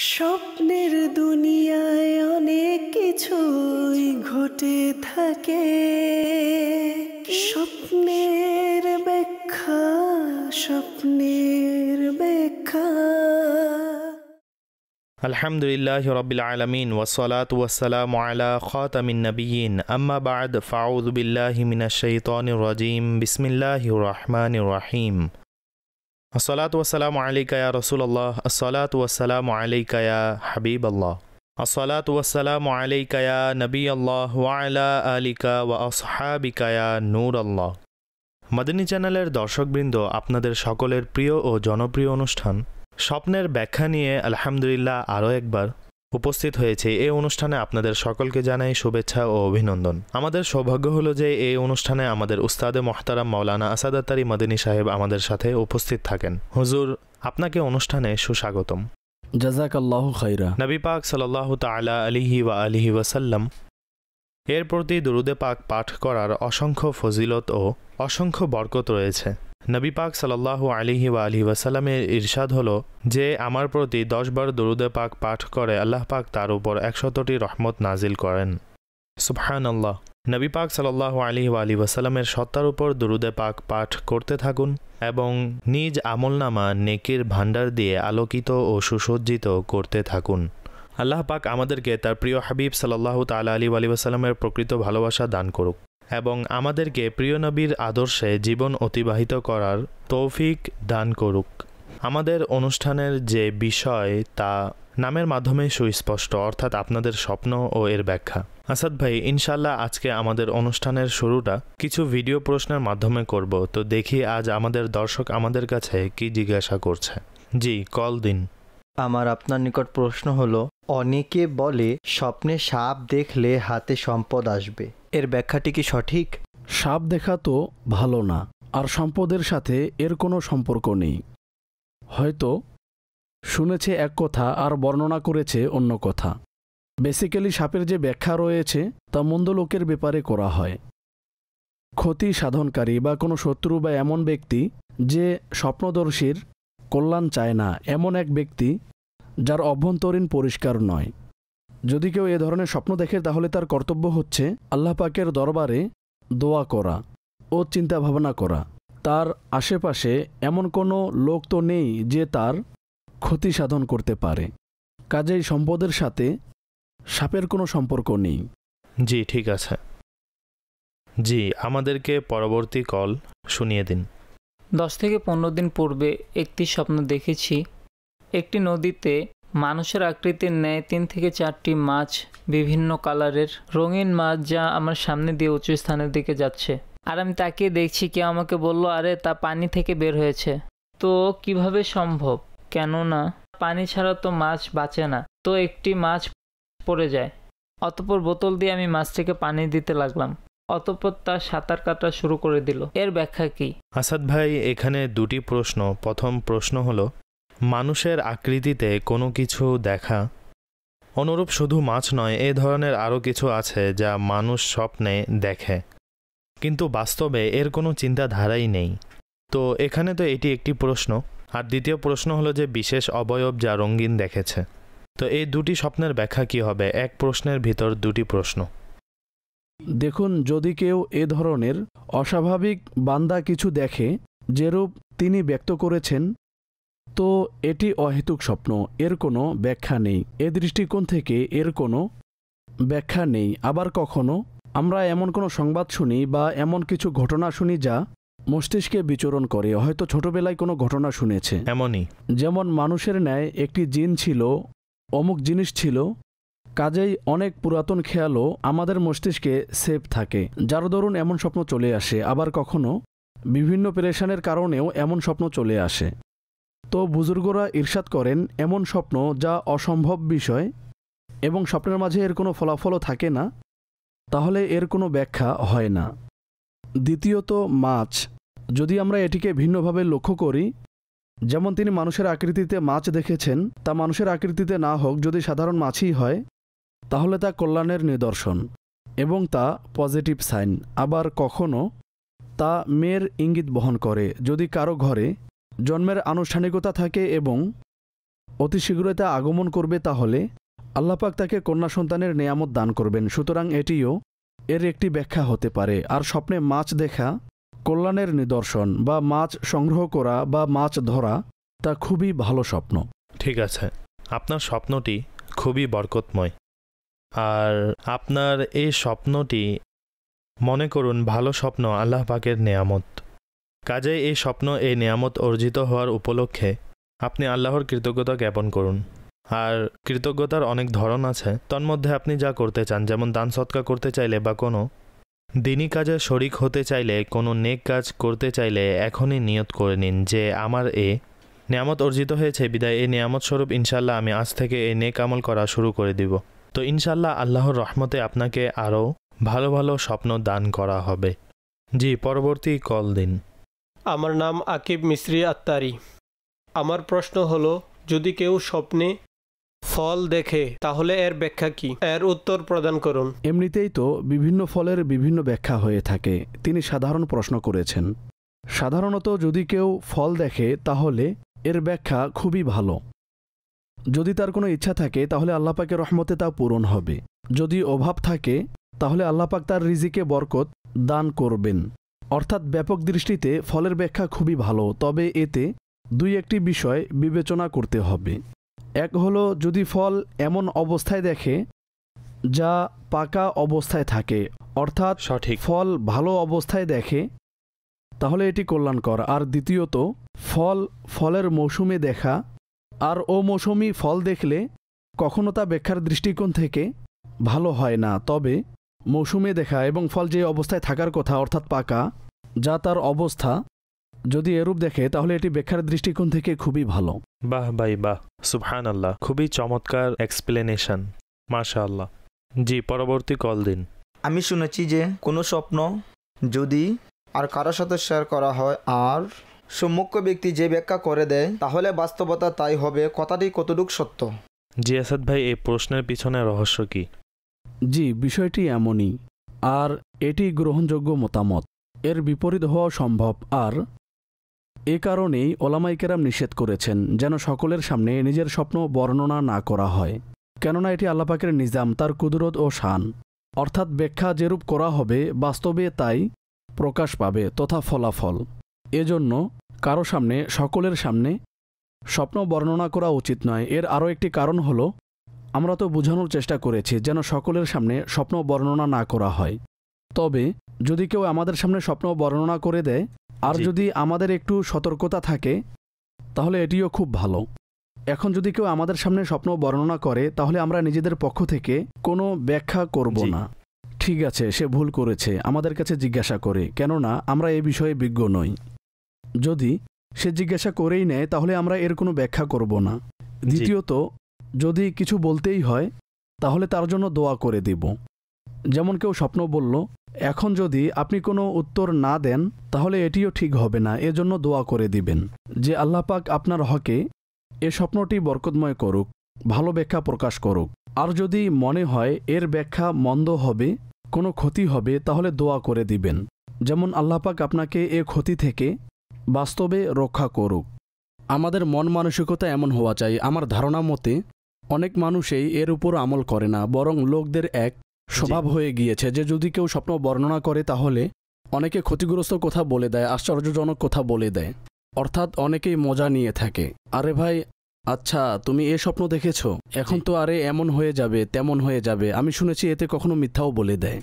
স্বপ্নের দুনিয়ায় অনেক কিছুই ঘটে থাকে, স্বপ্নের ব্যাখ্যা, স্বপ্নের ব্যাখ্যা। আলহামদুলিল্লাহি রাব্বিল আলামিন ওয়াসসালাতু ওয়াসসালামু আলা খাতামিন নাবিয়্যিন আম্মা বা'দ ফাআউযু বিল্লাহি মিনাশ শাইতানির রাজীম বিসমিল্লাহির রহমানির রহিম। আসসালাতু ওয়াসসালামু আলাইকা ইয়া রাসূলুল্লাহ, আসসালাতু ওয়াসসালামু আলাইকা ইয়া হাবিবাল্লাহ, আসসালাতু ওয়াসসালামু আলাইকা ইয়া নবিয়াল্লাহ ওয়া আলা আলিকা ওয়া আসহাবিকা ইয়া নূরাল্লাহ। মাদানী চ্যানেলের দর্শকবৃন্দ, আপনাদের সকলের প্রিয় ও জনপ্রিয় অনুষ্ঠান স্বপ্নের ব্যাখ্যা নিয়ে আলহামদুলিল্লাহ আরও একবার উপস্থিত হয়েছে। এই অনুষ্ঠানে আপনাদের সকলকে জানাই শুভেচ্ছা ও অভিনন্দন। আমাদের সৌভাগ্য হলো যে এই অনুষ্ঠানে আমাদের উস্তাদে মোহতারাম মাওলানা আসাদ আত্তারি মাদানী সাহেব আমাদের সাথে উপস্থিত থাকেন। হুজুর, আপনাকে অনুষ্ঠানে সুস্বাগতম। জাযাকাল্লাহু খাইরা। নবী পাক সাল্লাল্লাহু তাআলা আলাইহি ওয়া আলিহি ওয়াসাল্লাম এর প্রতি দুরুদে পাক পাঠ করার অসংখ্য ফজিলত ও অসংখ্য বরকত রয়েছে। নবী পাক সাল্লাল্লাহু আলাইহি ওয়া আলিহি ওয়াসাল্লামের ইরশাদ হলো যে আমার প্রতি 10 বার দুরুদে পাক পাঠ করে আল্লাহ পাক তার উপর 100টি রহমত নাজিল করেন। সুবহানাল্লাহ। নবী পাক সাল্লাল্লাহু আলাইহি ওয়া আলিহি ওয়াসাল্লামের সত্তার উপর দুরুদে পাক পাঠ করতে থাকুন এবং নিজ আমলনামা নেকির ভাণ্ডার দিয়ে আলোকিত ও সুসজ্জিত করতে থাকুন। আল্লাহ পাক আমাদেরকে তার প্রিয় হাবিব সাল্লাল্লাহু তাআলা আলাইহি ওয়া আলিহি ওয়াসাল্লামের প্রকৃত ভালোবাসা দান করুক এবং আমাদেরকে প্রিয় নবীর আদর্শে জীবন অতিবাহিত করার তৌফিক দান করুক। আমাদের অনুষ্ঠানের যে বিষয় তা নামের মাধ্যমে সুস্পষ্ট, অর্থাৎ আপনাদের স্বপ্ন ও এর ব্যাখ্যা। আসাদ ভাই, ইনশাল্লাহ আজকে আমাদের অনুষ্ঠানের শুরুটা কিছু ভিডিও প্রশ্নের মাধ্যমে করব। তো দেখি আজ আমাদের দর্শক আমাদের কাছে কি জিজ্ঞাসা করছে। জি, কল দিন। আমার আপনার নিকট প্রশ্ন হলো, অনেকে বলে স্বপ্নে সাপ দেখলে হাতে সম্পদ আসবে, এর ব্যাখ্যাটি কি সঠিক? সাপ দেখা তো ভালো না, আর সম্পদের সাথে এর কোনো সম্পর্ক নেই। হয়তো শুনেছে এক কথা আর বর্ণনা করেছে অন্য কথা। বেসিক্যালি সাপের যে ব্যাখ্যা রয়েছে তা মন্দ লোকের ব্যাপারে করা হয়। ক্ষতি সাধনকারী বা কোনো শত্রু বা এমন ব্যক্তি যে স্বপ্নদর্শীর কল্যাণ চায় না, এমন এক ব্যক্তি যার অভ্যন্তরীণ পরিষ্কার নয়। যদি কেউ এ ধরনের স্বপ্ন দেখে তাহলে তার কর্তব্য হচ্ছে আল্লাহ পাকের দরবারে দোয়া করা ও চিন্তা ভাবনা করা। তার আশেপাশে এমন কোনো লোক তো নেই যে তার ক্ষতি সাধন করতে পারে, কাজেই সম্পদের সাথে সাপের কোনো সম্পর্ক নেই। জি, ঠিক আছে। জি, আমাদেরকে পরবর্তী কল শুনিয়ে দিন। 10 থেকে 15 দিন পূর্বে একটি স্বপ্ন দেখেছি। একটি নদীতে মানুষের আকৃতির ন্যায় 3 থেকে 4টি মাছ, বিভিন্ন কালারের রঙিন মাছ, যা আমার সামনে দিয়ে উঁচু স্থানের দিকে যাচ্ছে। আর আমি তাকিয়ে দেখছি, কেউ আমাকে বলল, আরে তা পানি থেকে বের হয়েছে। তো কিভাবে সম্ভব? কেননা পানি ছাড়া তো মাছ বাঁচে না। তো একটি মাছ পড়ে যায়। অতঃপর বোতল দিয়ে আমি মাছটিকে পানি দিতে লাগলাম। অতঃপর তার সাঁতার কাটা শুরু করে দিল। এর ব্যাখ্যা কি? আসাদ ভাই, এখানে দুটি প্রশ্ন। প্রথম প্রশ্ন হলো, মানুষের আকৃতিতে কোনো কিছু দেখা, অনুরূপ শুধু মাছ নয়, এ ধরনের আরও কিছু আছে যা মানুষ স্বপ্নে দেখে, কিন্তু বাস্তবে এর কোনো চিন্তাধারাই নেই। তো এখানে তো এটি একটি প্রশ্ন। আর দ্বিতীয় প্রশ্ন হলো যে বিশেষ অবয়ব যা রঙিন দেখেছে। তো এই দুটি স্বপ্নের ব্যাখ্যা কি হবে? এক প্রশ্নের ভিতর দুটি প্রশ্ন। দেখুন, যদি কেউ এ ধরনের অস্বাভাবিক বান্দা কিছু দেখে যেরূপ তিনি ব্যক্ত করেছেন, তো এটি অহেতুক স্বপ্ন, এর কোনো ব্যাখ্যা নেই। এ দৃষ্টিকোণ থেকে এর কোনো ব্যাখ্যা নেই। আবার কখনো আমরা এমন কোনো সংবাদ শুনি বা এমন কিছু ঘটনা শুনি যা মস্তিষ্কে বিচরণ করে। হয়তো ছোটবেলায় কোনো ঘটনা শুনেছে, এমনই যেমন মানুষের ন্যায় একটি জিন ছিল, অমুক জিনিস ছিল। কাজেই অনেক পুরাতন খেয়ালও আমাদের মস্তিষ্কে সেভ থাকে, যার দরুন এমন স্বপ্ন চলে আসে। আবার কখনো বিভিন্ন পেরেশানের কারণেও এমন স্বপ্ন চলে আসে। তো বুজুর্গরা ইরশাদ করেন, এমন স্বপ্ন যা অসম্ভব বিষয় এবং স্বপ্নের মাঝে এর কোনো ফলাফলও থাকে না, তাহলে এর কোনো ব্যাখ্যা হয় না। দ্বিতীয়ত, মাছ, যদি আমরা এটিকে ভিন্নভাবে লক্ষ্য করি, যেমন তিনি মানুষের আকৃতিতে মাছ দেখেছেন, তা মানুষের আকৃতিতে না হোক, যদি সাধারণ মাছই হয়, তাহলে তা কল্যাণের নিদর্শন এবং তা পজিটিভ সাইন। আবার কখনো তা মেয়ের ইঙ্গিত বহন করে। যদি কারো ঘরে জন্মের আনুষ্ঠানিকতা থাকে এবং অতি শীঘ্রই তা আগমন করবে, তাহলে আল্লাপাক তাকে কন্যা সন্তানের নেয়ামত দান করবেন। সুতরাং এটিও এর একটি ব্যাখ্যা হতে পারে। আর স্বপ্নে মাছ দেখা কল্যাণের নিদর্শন, বা মাছ সংগ্রহ করা বা মাছ ধরা, তা খুবই ভালো স্বপ্ন। ঠিক আছে, আপনার স্বপ্নটি খুবই বরকতময়। আর আপনার এই স্বপ্নটি মনে করুন ভালো স্বপ্ন আল্লাহ পাকের নেয়ামত। কাজেই এই স্বপ্ন, এই নেয়ামত অর্জিত হওয়ার উপলক্ষে আপনি আল্লাহর কৃতজ্ঞতা জ্ঞাপন করুন। আর কৃতজ্ঞতার অনেক ধরন আছে, তন্মধ্যে আপনি যা করতে চান, যেমন দান সৎকা করতে চাইলে বা কোনো দিনী কাজে শরিক হতে চাইলে, কোনো নেক কাজ করতে চাইলে এখনই নিয়ত করে নিন যে আমার এ নেয়ামত অর্জিত হয়েছে, বিদায় এই নেয়ামত স্বরূপ ইনশাল্লাহ আমি আজ থেকে এই নেক আমল করা শুরু করে দিব। তো ইনশাল্লাহ আল্লাহর রহমতে আপনাকে আরও ভালো ভালো স্বপ্ন দান করা হবে। জি, পরবর্তী কল দিন। আমার নাম আকিব মিস্ত্রি আত্তারি। আমার প্রশ্ন হলো, যদি কেউ স্বপ্নে ফল দেখে তাহলে এর ব্যাখ্যা কি? এর উত্তর প্রদান করুন। এমনিতেই তো বিভিন্ন ফলের বিভিন্ন ব্যাখ্যা হয়ে থাকে। তিনি সাধারণ প্রশ্ন করেছেন। সাধারণত যদি কেউ ফল দেখে তাহলে এর ব্যাখ্যা খুবই ভালো। যদি তার কোনো ইচ্ছা থাকে তাহলে আল্লাহ পাকের রহমতে তা পূরণ হবে। যদি অভাব থাকে তাহলে আল্লাহ পাক তার রিজিকে বরকত দান করবেন। অর্থাৎ ব্যাপক দৃষ্টিতে ফলের ব্যাখ্যা খুবই ভালো, তবে এতে দুই একটি বিষয় বিবেচনা করতে হবে। এক হলো, যদি ফল এমন অবস্থায় দেখে যা পাকা অবস্থায় থাকে, অর্থাৎ সঠিক, ফল ভালো অবস্থায় দেখে, তাহলে এটি কল্যাণকর। আর দ্বিতীয়ত, ফলের মৌসুমে দেখা আর অমৌসুমি ফল দেখলে কখনো তা ব্যাখ্যার দৃষ্টিকোণ থেকে ভালো হয় না। তবে মৌসুমে দেখা এবং ফল যে অবস্থায় থাকার কথা, অর্থাৎ পাকা, যা তার অবস্থা, যদি এরূপ দেখে তাহলে এটি ব্যাখ্যার দৃষ্টিকোণ থেকে খুবই ভালো। বাহ ভাই বাহ, সুবহানাল্লাহ, খুবই চমৎকার এক্সপ্লেনেশন, মাশাআল্লাহ। জি, পরবর্তী কল দিন। আমি শুনেছি যে কোনো স্বপ্ন যদি আর কারোর সাথে শেয়ার করা হয় আর সম্মুখ ব্যক্তি যে ব্যাখ্যা করে দেয় তাহলে বাস্তবতা তাই হবে, কথাটি কতটুকু সত্য? জি আসাদ ভাই, এই প্রশ্নের পিছনে রহস্য কি? জি, বিষয়টি এমনই, আর এটি গ্রহণযোগ্য মতামত। এর বিপরীত হওয়া সম্ভব। আর এ কারণেই ওলামায়ে কেরাম নিষেধ করেছেন যেন সকলের সামনে নিজের স্বপ্ন বর্ণনা না করা হয়, কেননা এটি আল্লাহ পাকের নিজাম, তার কুদরত ও শান। অর্থাৎ ব্যাখ্যা যেরূপ করা হবে বাস্তবে তাই প্রকাশ পাবে তথা ফলাফল। এজন্য কারো সামনে, সকলের সামনে স্বপ্ন বর্ণনা করা উচিত নয়। এর আরও একটি কারণ হলো, আমরা তো বোঝানোর চেষ্টা করেছি যেন সকলের সামনে স্বপ্ন বর্ণনা না করা হয়। তবে যদি কেউ আমাদের সামনে স্বপ্ন বর্ণনা করে দেয় আর যদি আমাদের একটু সতর্কতা থাকে তাহলে এটিও খুব ভালো। এখন যদি কেউ আমাদের সামনে স্বপ্ন বর্ণনা করে তাহলে আমরা নিজেদের পক্ষ থেকে কোনো ব্যাখ্যা করব না। ঠিক আছে, সে ভুল করেছে, আমাদের কাছে জিজ্ঞাসা করে, কেননা আমরা এ বিষয়ে বিজ্ঞ নই। যদি সে জিজ্ঞাসা করেই নেয় তাহলে আমরা এর কোনো ব্যাখ্যা করব না। দ্বিতীয়ত, যদি কিছু বলতেই হয় তাহলে তার জন্য দোয়া করে দিব। যেমন কেউ স্বপ্ন বলল, এখন যদি আপনি কোনো উত্তর না দেন তাহলে এটিও ঠিক হবে না, এজন্য দোয়া করে দিবেন যে আল্লাহ পাক আপনার হকে এ স্বপ্নটি বরকতময় করুক, ভালো ব্যাখ্যা প্রকাশ করুক। আর যদি মনে হয় এর ব্যাখ্যা মন্দ হবে, কোনো ক্ষতি হবে, তাহলে দোয়া করে দিবেন যেমন আল্লাহ পাক আপনাকে এ ক্ষতি থেকে বাস্তবে রক্ষা করুক। আমাদের মন মানসিকতা এমন হওয়া চাই। আমার ধারণা মতে অনেক মানুষই এর উপর আমল করে না, বরং লোকদের এক স্বভাব হয়ে গিয়েছে যে যদি কেউ স্বপ্ন বর্ণনা করে তাহলে অনেকে ক্ষতিগ্রস্ত কথা বলে দেয়, আশ্চর্যজনক কথা বলে দেয়। অর্থাৎ অনেকেই মজা নিয়ে থাকে, আরে ভাই আচ্ছা তুমি এ স্বপ্ন দেখেছ, এখন তো আরে এমন হয়ে যাবে, তেমন হয়ে যাবে, আমি শুনেছি, এতে কখনো মিথ্যাও বলে দেয়।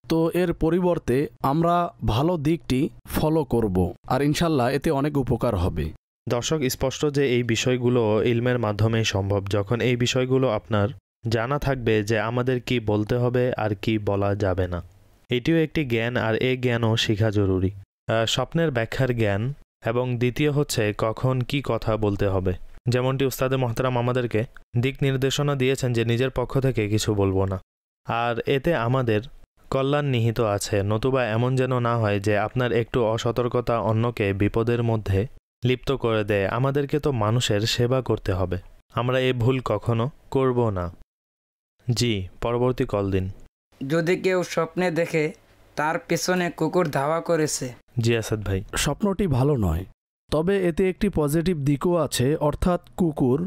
তো এর পরিবর্তে আমরা ভালো দিকটি ফলো করব আর ইনশাল্লাহ এতে অনেক উপকার হবে। দর্শক, স্পষ্ট যে এই বিষয়গুলো ইলমের মাধ্যমেই সম্ভব। যখন এই বিষয়গুলো আপনার জানা থাকবে যে আমাদের কি বলতে হবে আর কি বলা যাবে না, এটিও একটি জ্ঞান, আর এই জ্ঞানও শেখা জরুরি। স্বপ্নের ব্যাখ্যার জ্ঞান, এবং দ্বিতীয় হচ্ছে কখন কি কথা বলতে হবে। যেমনটি উস্তাদে মহতারাম আমাদেরকে দিক নির্দেশনা দিয়েছেন যে নিজের পক্ষ থেকে কিছু বলবো না, আর এতে আমাদের কল্যাণ নিহিত আছে। নতুবা এমন যেন না হয় যে আপনার একটু অসতর্কতা অন্যকে বিপদের মধ্যে লিপ্ত করে দেয়। আমাদেরকে তো মানুষের সেবা করতে হবে, আমরা এই ভুল কখনো করব না। জি, পরবর্তী কল দিন। যদি কেউ স্বপ্নে দেখে তার পেছনে কুকুর ধাওয়া করেছে। জি আসাদ ভাই, স্বপ্নটি ভালো নয়, তবে এতে একটি পজিটিভ দিকও আছে। অর্থাৎ কুকুর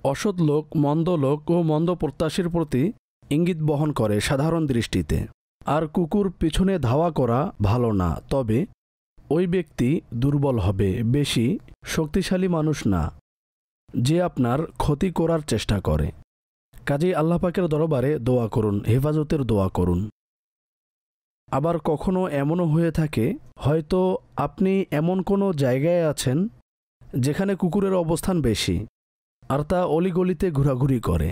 অসৎ লোক মন্দ লোক ও মন্দ প্রত্যাশীর প্রতি ইঙ্গিত বহন করে সাধারণ দৃষ্টিতে। আর কুকুর পিছনে ধাওয়া করা ভালো না, তবে ওই ব্যক্তি দুর্বল হবে, বেশি শক্তিশালী মানুষ না, যে আপনার ক্ষতি করার চেষ্টা করে। কাজেই আল্লাহ পাকের দরবারে দোয়া করুন, হেফাজতের দোয়া করুন। আবার কখনো এমনও হয়ে থাকে, হয়তো আপনি এমন কোনো জায়গায় আছেন যেখানে কুকুরের অবস্থান বেশি, আর তা অলিগলিতে ঘোরাঘুরি করে,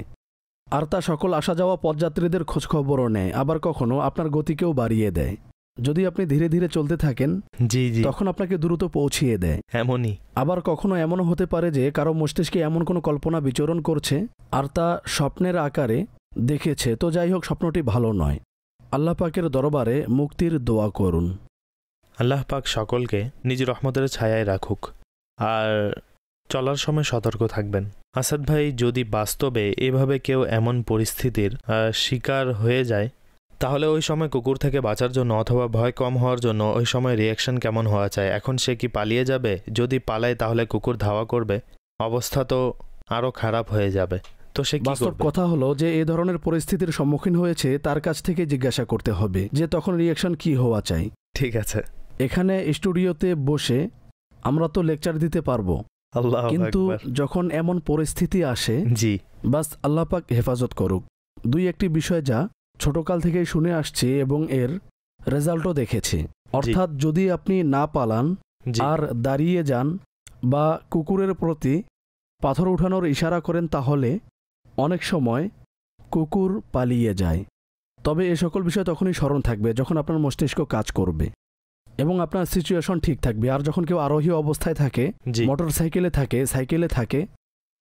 আর তা সকল আসা যাওয়া পথযাত্রীদের খোঁজখবরও নেয়, আবার কখনো আপনার গতিকেও বাড়িয়ে দেয়। যদি আপনি ধীরে ধীরে চলতে থাকেন জি জি, তখন আপনাকে দ্রুত পৌঁছিয়ে দেয়। এমনই। আবার কখনো এমনও হতে পারে যে কারো মস্তিষ্কে এমন কোনো কল্পনা বিচরণ করছে আর তা স্বপ্নের আকারে দেখেছে। তো যাই হোক, স্বপ্নটি ভালো নয়। আল্লাহ পাকের দরবারে মুক্তির দোয়া করুন। আল্লাহ পাক সকলকে নিজ রহমতের ছায়ায় রাখুক, আর চলার সময় সতর্ক থাকবেন। আসাদ ভাই, যদি বাস্তবে এভাবে কেউ এমন পরিস্থিতির শিকার হয়ে যায়, তাহলে ওই সময় কুকুর থেকে বাঁচার জন্য অথবা ভয় কম হওয়ার জন্য ওই সময় রিয়াকশন কেমন হওয়া চাই? এখন সে কি পালিয়ে যাবে? যদি পালায় তাহলে কুকুর ধাওয়া করবে, অবস্থা তো আরও খারাপ হয়ে যাবে। তো সে কি বাস্তব করবে? কথা হলো যে এ ধরনের পরিস্থিতির সম্মুখীন হয়েছে তার কাছ থেকে জিজ্ঞাসা করতে হবে যে তখন রিয়াকশন কি হওয়া চাই। ঠিক আছে। এখানে স্টুডিওতে বসে আমরা তো লেকচার দিতে পারবো, আল্লাহু কিন্তু আকবার। যখন এমন পরিস্থিতি আসে, জি, বাস আল্লাহ পাক হেফাজত করুক। দুই একটি বিষয় যা ছোটকাল থেকেই শুনে আসছি এবং এর রেজাল্টও দেখেছি। অর্থাৎ যদি আপনি না পালান জি, আর দাঁড়িয়ে যান বা কুকুরের প্রতি পাথর উঠানোর ইশারা করেন, তাহলে অনেক সময় কুকুর পালিয়ে যায়। তবে এ সকল বিষয় তখনই স্মরণ থাকবে যখন আপনার মস্তিষ্ক কাজ করবে এবং আপনার সিচুয়েশন ঠিক থাকবে। আর যখন কেউ আরোহী অবস্থায় থাকে, জি। মোটর সাইকেলে থাকে, সাইকেলে থাকে,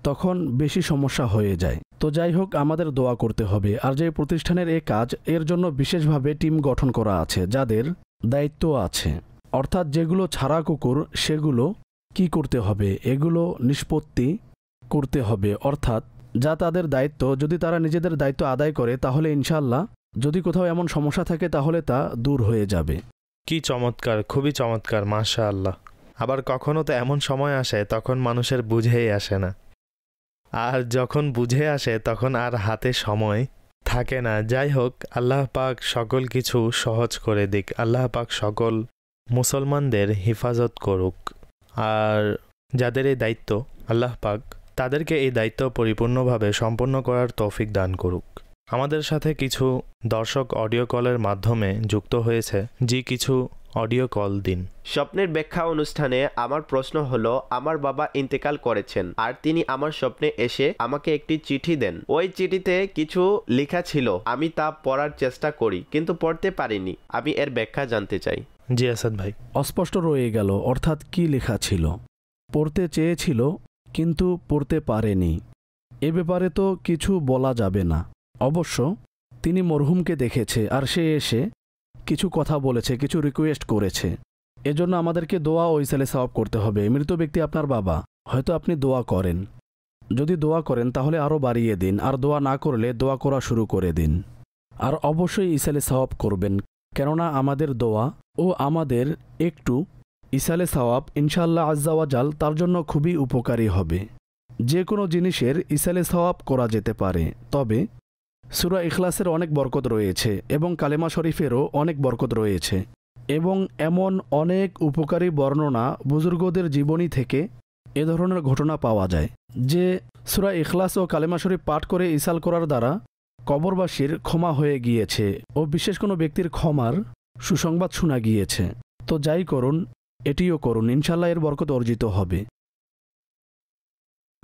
তখন বেশি সমস্যা হয়ে যায়। তো যাই হোক, আমাদের দোয়া করতে হবে। আর যে প্রতিষ্ঠানের এই কাজ, এর জন্য বিশেষভাবে টিম গঠন করা আছে যাদের দায়িত্ব আছে। অর্থাৎ যেগুলো ছাড়া কুকুর সেগুলো কি করতে হবে, এগুলো নিষ্পত্তি করতে হবে। অর্থাৎ যা তাদের দায়িত্ব, যদি তারা নিজেদের দায়িত্ব আদায় করে তাহলে ইনশাআল্লাহ যদি কোথাও এমন সমস্যা থাকে তাহলে তা দূর হয়ে যাবে। কি চমৎকার, খুবই চমৎকার, মাশাআল্লাহ। আবার কখনো তো এমন সময় আসে তখন মানুষের বুঝেই আসে না, আর যখন বুঝে আসে তখন আর হাতে সময় থাকে না। যাই হোক, আল্লাহ পাক সকল কিছু সহজ করে দিক। আল্লাহ পাক সকল মুসলমানদের হেফাজত করুক, আর যাদের এই দায়িত্ব, আল্লাহ পাক তাদেরকে এই দায়িত্ব পরিপূর্ণভাবে সম্পন্ন করার তৌফিক দান করুক। আমাদের সাথে কিছু দর্শক অডিও কলের মাধ্যমে যুক্ত হয়েছে। জি, কিছু অডিও কল দিন। স্বপ্নের ব্যাখ্যা অনুষ্ঠানে আমার প্রশ্ন হলো, আমার বাবা ইন্তেকাল করেছেন আর তিনি আমার স্বপ্নে এসে আমাকে একটি চিঠি দেন। ওই চিঠিতে কিছু লেখা ছিল, আমি তা পড়ার চেষ্টা করি কিন্তু পড়তে পারিনি। আমি এর ব্যাখ্যা জানতে চাই। জি আসাদ ভাই। অস্পষ্ট রয়ে গেল, অর্থাৎ কি লেখা ছিল? পড়তে চেয়েছিল কিন্তু পড়তে পারেনি। এ ব্যাপারে তো কিছু বলা যাবে না। অবশ্য তিনি মরহুমকে দেখেছে আর সে এসে কিছু কথা বলেছে, কিছু রিকোয়েস্ট করেছে। এজন্য আমাদেরকে দোয়া ও ইসালে সওয়াব করতে হবে। মৃত ব্যক্তি আপনার বাবা, হয়তো আপনি দোয়া করেন। যদি দোয়া করেন তাহলে আরও বাড়িয়ে দিন, আর দোয়া না করলে দোয়া করা শুরু করে দিন। আর অবশ্যই ইসালে সওয়াব করবেন, কেননা আমাদের দোয়া ও আমাদের একটু ইসালে সওয়াব ইনশাআল্লাহ আজ্জা ওয়া জাল তার জন্য খুবই উপকারী হবে। যে কোনো জিনিসের ইসালে সওয়াব করা যেতে পারে, তবে সূরা ইখলাসের অনেক বরকত রয়েছে এবং কালেমা শরীফেরও অনেক বরকত রয়েছে, এবং এমন অনেক উপকারী বর্ণনা বুজুর্গদের জীবনী থেকে এ ধরনের ঘটনা পাওয়া যায় যে সূরা ইখলাস ও কালেমা শরীফ পাঠ করে ইসাল করার দ্বারা কবরবাসীর ক্ষমা হয়ে গিয়েছে ও বিশেষ কোনো ব্যক্তির ক্ষমার সুসংবাদ শোনা গিয়েছে। তো যাই করুন, এটিও করুন, ইনশাল্লাহ এর বরকত অর্জিত হবে।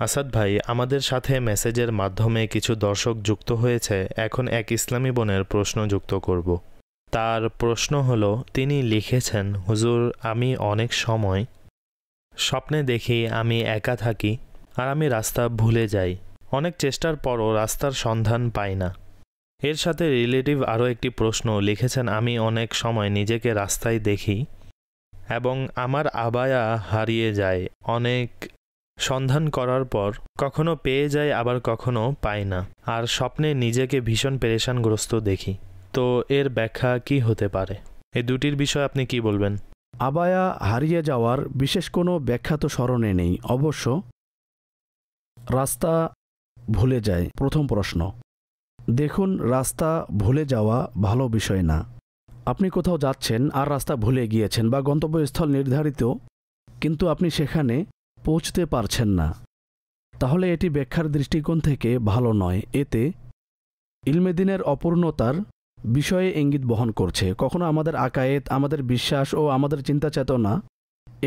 আসাদ ভাই, আমাদের সাথে মেসেজের মাধ্যমে কিছু দর্শক যুক্ত হয়েছে। এখন এক ইসলামী বোনের প্রশ্ন যুক্ত করব। তার প্রশ্ন হলো, তিনি লিখেছেন, হুজুর, আমি অনেক সময় স্বপ্নে দেখি আমি একা থাকি আর আমি রাস্তা ভুলে যাই। অনেক চেষ্টার পরও রাস্তার সন্ধান পাই না। এর সাথে রিলেটিভ আরও একটি প্রশ্ন লিখেছেন, আমি অনেক সময় নিজেকে রাস্তায় দেখি এবং আমার আবায়া হারিয়ে যায়। অনেক সন্ধান করার পর কখনো পেয়ে যায়, আবার কখনো পাই না, আর স্বপ্নে নিজেকে ভীষণ পেরেশানগ্রস্ত দেখি। তো এর ব্যাখ্যা কি হতে পারে? এই দুটির বিষয়ে আপনি কি বলবেন? আবায়া হারিয়ে যাওয়ার বিশেষ কোনো ব্যাখ্যা তো স্মরণে নেই। অবশ্য রাস্তা ভুলে যায়? প্রথম প্রশ্ন। দেখুন, রাস্তা ভুলে যাওয়া ভালো বিষয় না। আপনি কোথাও যাচ্ছেন আর রাস্তা ভুলে গিয়েছেন বা গন্তব্যস্থল নির্ধারিত, কিন্তু আপনি সেখানে পৌঁছতে পারছেন না, তাহলে এটি ব্যাখ্যার দৃষ্টিকোণ থেকে ভালো নয়। এতে ইলমেদিনের অপূর্ণতার বিষয়ে ইঙ্গিত বহন করছে। কখনো আমাদের আকায়েত, আমাদের বিশ্বাস ও আমাদের চিন্তা চেতনা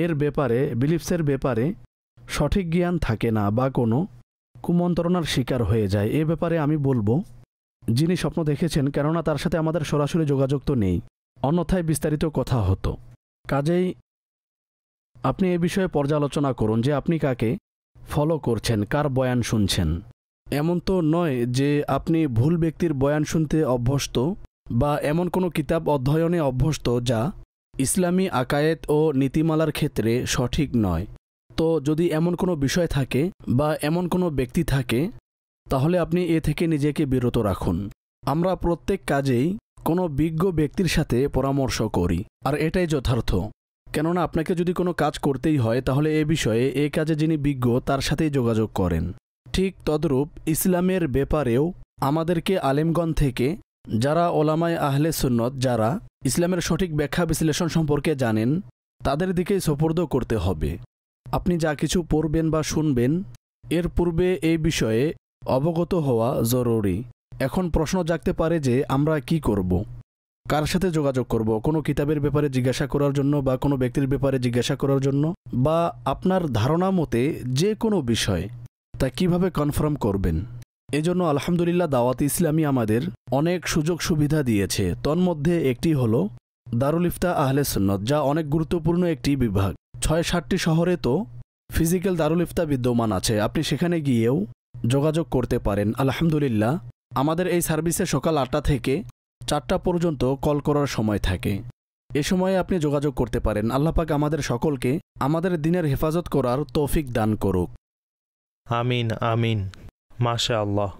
এর ব্যাপারে, বিলিফসের ব্যাপারে সঠিক জ্ঞান থাকে না বা কোনো কুমন্ত্রণার শিকার হয়ে যায়। এ ব্যাপারে আমি বলবো, যিনি স্বপ্ন দেখেছেন, কেননা তার সাথে আমাদের সরাসরি যোগাযোগ তো নেই, অন্যথায় বিস্তারিত কথা হতো। কাজেই আপনি এ বিষয়ে পর্যালোচনা করুন যে আপনি কাকে ফলো করছেন, কার বয়ান শুনছেন। এমন তো নয় যে আপনি ভুল ব্যক্তির বয়ান শুনতে অভ্যস্ত বা এমন কোনো কিতাব অধ্যয়নে অভ্যস্ত যা ইসলামী আকায়েত ও নীতিমালার ক্ষেত্রে সঠিক নয়। তো যদি এমন কোনো বিষয় থাকে বা এমন কোনো ব্যক্তি থাকে, তাহলে আপনি এ থেকে নিজেকে বিরত রাখুন। আমরা প্রত্যেক কাজেই কোনো বিজ্ঞ ব্যক্তির সাথে পরামর্শ করি, আর এটাই যথার্থ। কেননা আপনাকে যদি কোনো কাজ করতেই হয়, তাহলে এ বিষয়ে, এই কাজে যিনি বিজ্ঞ তার সাথেই যোগাযোগ করেন। ঠিক তদ্রূপ ইসলামের ব্যাপারেও আমাদেরকে আলেমগণ থেকে, যারা ওলামায়ে আহলে সুন্নত, যারা ইসলামের সঠিক ব্যাখ্যা বিশ্লেষণ সম্পর্কে জানেন, তাদের দিকেই সুপুর্দ করতে হবে। আপনি যা কিছু পড়বেন বা শুনবেন, এর পূর্বে এই বিষয়ে অবগত হওয়া জরুরি। এখন প্রশ্ন জাগতে পারে যে আমরা কি করব, কার সাথে যোগাযোগ করব? কোনো কিতাবের ব্যাপারে জিজ্ঞাসা করার জন্য বা কোনো ব্যক্তির ব্যাপারে জিজ্ঞাসা করার জন্য, বা আপনার ধারণা মতে যে কোনো বিষয়, তা কিভাবে কনফার্ম করবেন? এজন্য আলহামদুলিল্লাহ দাওয়াত ইসলামী আমাদের অনেক সুযোগ সুবিধা দিয়েছে। তন্মধ্যে একটি হলো দারুল ইফতা আহলে সুন্নত, যা অনেক গুরুত্বপূর্ণ একটি বিভাগ। ৬-৭টি শহরে তো ফিজিক্যাল দারুল ইফতা বিদ্যমান আছে, আপনি সেখানে গিয়েও যোগাযোগ করতে পারেন। আলহামদুলিল্লাহ আমাদের এই সার্ভিসে সকাল ৮টা থেকে ৪টা পর্যন্ত কল করার সময় থাকে। এ সময়ে আপনি যোগাযোগ করতে পারেন। আল্লাহ পাক আমাদের সকলকে আমাদের দ্বীনের হেফাজত করার তৌফিক দান করুক। আমিন আমিন। মাশা আল্লাহ।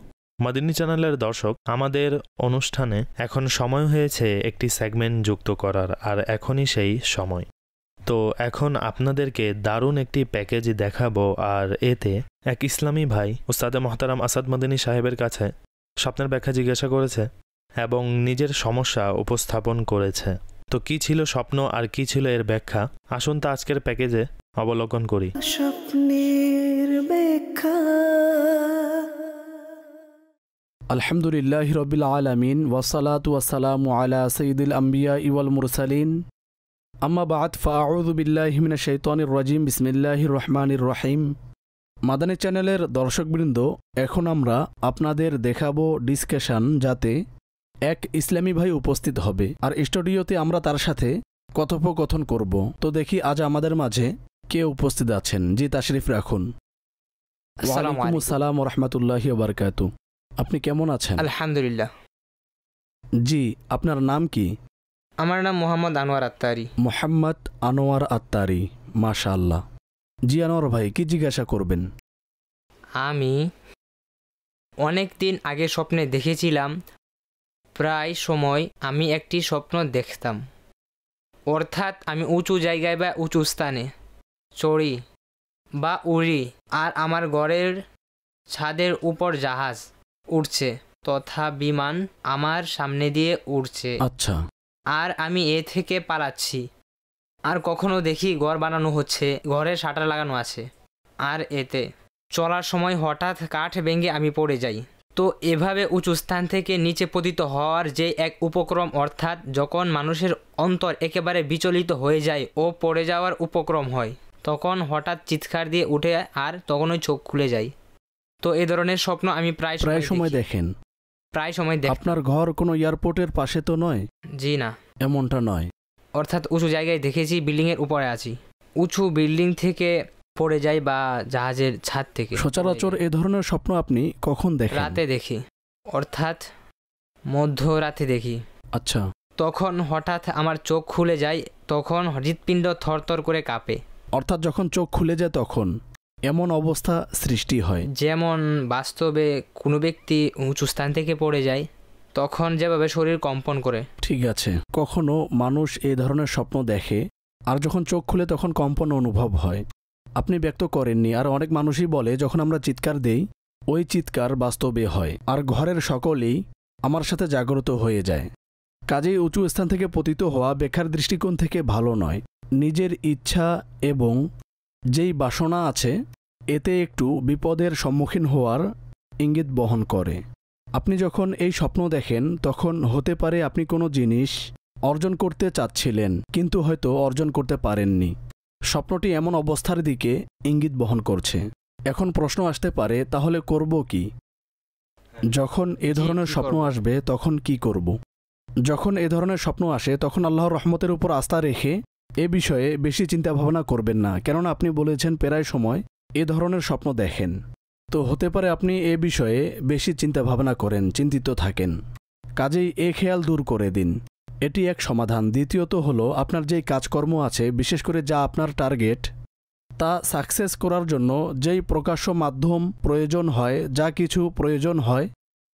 মাদিনী চ্যানেলের দর্শক, আমাদের অনুষ্ঠানে এখন সময় হয়েছে একটি সেগমেন্ট যুক্ত করার, আর এখনই সেই সময়। তো এখন আপনাদেরকে দারুণ একটি প্যাকেজ দেখাবো, আর এতে এক ইসলামী ভাই উস্তাদে মোহতারাম আসাদ মাদিনী সাহেবের কাছে স্বপ্নের ব্যাখ্যা জিজ্ঞাসা করেছে এবং নিজের সমস্যা উপস্থাপন করেছে। তো কি ছিল স্বপ্ন আর কি ছিল এর ব্যাখ্যা, আসুন তা আজকের প্যাকেজে অবলোকন করি। স্বপ্নের ব্যাখ্যা। আলহামদুলিল্লাহি রাব্বিল আলামিন, ওয়াসসালাতু ওয়াসসালামু আলা সাইয়্যিদিল আম্বিয়া ওয়াল মুরসালিন, আম্মা বা'দ, ফাআউযু বিল্লাহি মিনাশ শাইতানির রাজিম, বিসমিল্লাহির রহমানির রহিম। মাদানী চ্যানেলের দর্শকবৃন্দ, এখন আমরা আপনাদের দেখাবো ডিসকাশন, যাতে এক ইসলামী ভাই উপস্থিত হবে, আর স্টুডিওতে আমরা তার সাথে কথোপকথন করব। তো দেখি আজ আমাদের মাঝে কে উপস্থিত আছেন। জি, তাশরিফ রাখুন। ওয়ালাইকুম আসসালাম ওয়া রাহমাতুল্লাহি ওয়া বারাকাতুহু। আপনি কেমন আছেন? আলহামদুলিল্লাহ। জি, আপনার নাম কি? আমার নাম মোহাম্মদ আনোয়ার আত্তারি। মোহাম্মদ আনোয়ার আত্তারি, মাশাআল্লাহ। জি আনোয়ার ভাই, কি জিজ্ঞাসা করবেন? আমি অনেক দিন আগে স্বপ্নে দেখেছিলাম, প্রায় সময় আমি একটি স্বপ্ন দেখতাম, অর্থাৎ আমি উঁচু জায়গায় বা উঁচু স্থানে চড়ি বা উড়ি, আর আমার ঘরের ছাদের উপর জাহাজ উঠছে তথা বিমান আমার সামনে দিয়ে উড়ছে। আচ্ছা। আর আমি এ থেকে পালাচ্ছি। আর কখনো দেখি ঘর বানানো হচ্ছে, ঘরে শাটার লাগানো আছে, আর এতে চলার সময় হঠাৎ কাঠ ভেঙে আমি পড়ে যাই। তো এভাবে উঁচু স্থান থেকে নিচে পতিত হওয়ার যে এক উপক্রম, অর্থাৎ যখন মানুষের অন্তর একেবারে বিচলিত হয়ে যায় ও পড়ে যাওয়ার উপক্রম হয়, তখন হঠাৎ চিৎকার দিয়ে উঠে আর তখন ওই চোখ খুলে যায়। তো এই ধরনের স্বপ্ন আমি প্রায় সময় দেখেন। প্রায় সময় দেখি। আপনার ঘর কোনো এয়ারপোর্টের পাশে তো নয়? জি না, এমনটা নয়। অর্থাৎ উঁচু জায়গায় দেখেছি, বিল্ডিংয়ের উপরে আছি, উঁচু বিল্ডিং থেকে পড়ে যায় বা জাহাজের ছাদ থেকে। সচরাচর এ ধরনের স্বপ্ন আপনি কখন দেখেন? রাতে দেখি, অর্থাৎ মধ্যরাতে দেখি। আচ্ছা। তখন হঠাৎ আমার চোখ খুলে যায়, তখন হৃৎপিণ্ড থরথর করে কাঁপে। অর্থাৎ যখন চোখ খুলে যায় তখন এমন অবস্থা সৃষ্টি হয় যেমন বাস্তবে কোনো ব্যক্তি উঁচু স্থান থেকে পড়ে যায়, তখন যেভাবে শরীর কম্পন করে। ঠিক আছে। কখনো মানুষ এই ধরনের স্বপ্ন দেখে, আর যখন চোখ খুলে তখন কম্পন অনুভব হয়। আপনি ব্যক্ত করেননি, আর অনেক মানুষই বলে যখন আমরা চিৎকার দেই ওই চিৎকার বাস্তবে হয় আর ঘরের সকলেই আমার সাথে জাগ্রত হয়ে যায়। কাজেই উঁচু স্থান থেকে পতিত হওয়া ব্যাখ্যার দৃষ্টিকোণ থেকে ভালো নয়। নিজের ইচ্ছা এবং যেই বাসনা আছে এতে একটু বিপদের সম্মুখীন হওয়ার ইঙ্গিত বহন করে। আপনি যখন এই স্বপ্ন দেখেন তখন হতে পারে আপনি কোনো জিনিস অর্জন করতে চাচ্ছিলেন কিন্তু হয়তো অর্জন করতে পারেননি। স্বপ্নটি এমন অবস্থার দিকে ইঙ্গিত বহন করছে। এখন প্রশ্ন আসতে পারে, তাহলে করব কি? যখন এ ধরনের স্বপ্ন আসবে তখন কি করব? যখন এ ধরনের স্বপ্ন আসে তখন আল্লাহর রহমতের উপর আস্থা রেখে এ বিষয়ে বেশি চিন্তা ভাবনা করবেন না, কেননা আপনি বলেছেন প্রায় সময় এ ধরনের স্বপ্ন দেখেন। তো হতে পারে আপনি এ বিষয়ে বেশি চিন্তা ভাবনা করেন, চিন্তিত থাকেন। কাজেই এ খেয়াল দূর করে দিন, এটি এক সমাধান। দ্বিতীয়ত হলো, আপনার যেই কাজকর্ম আছে, বিশেষ করে যা আপনার টার্গেট, তা সাকসেস করার জন্য যেই প্রকাশ্য মাধ্যম প্রয়োজন হয়, যা কিছু প্রয়োজন হয়,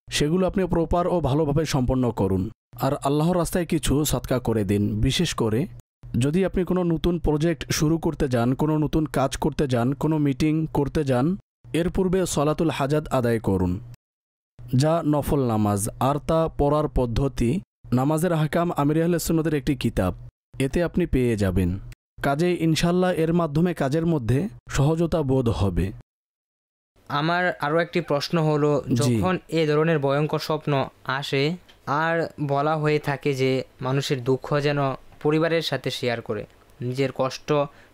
সেগুলো আপনি প্রপার ও ভালোভাবে সম্পন্ন করুন। আর আল্লাহর রাস্তায় কিছু সদকা করে দিন। বিশেষ করে যদি আপনি কোনো নতুন প্রজেক্ট শুরু করতে যান, কোনো নতুন কাজ করতে যান, কোনো মিটিং করতে যান, এর পূর্বে সলাতুল হাজাত আদায় করুন, যা নফল নামাজ। আর তা পড়ার পদ্ধতি নামাজের আহকাম আমির আহলে সুন্নতের একটি কিতাব, এতে আপনি পেয়ে যাবেন। কাজেই ইনশাল্লাহ এর মাধ্যমে কাজের মধ্যে সহজতা বোধ হবে। আমার আরও একটি প্রশ্ন হলো, যখন এ ধরনের ভয়ঙ্কর স্বপ্ন আসে আর বলা হয়ে থাকে যে মানুষের দুঃখ যেন পরিবারের সাথে শেয়ার করে, নিজের কষ্ট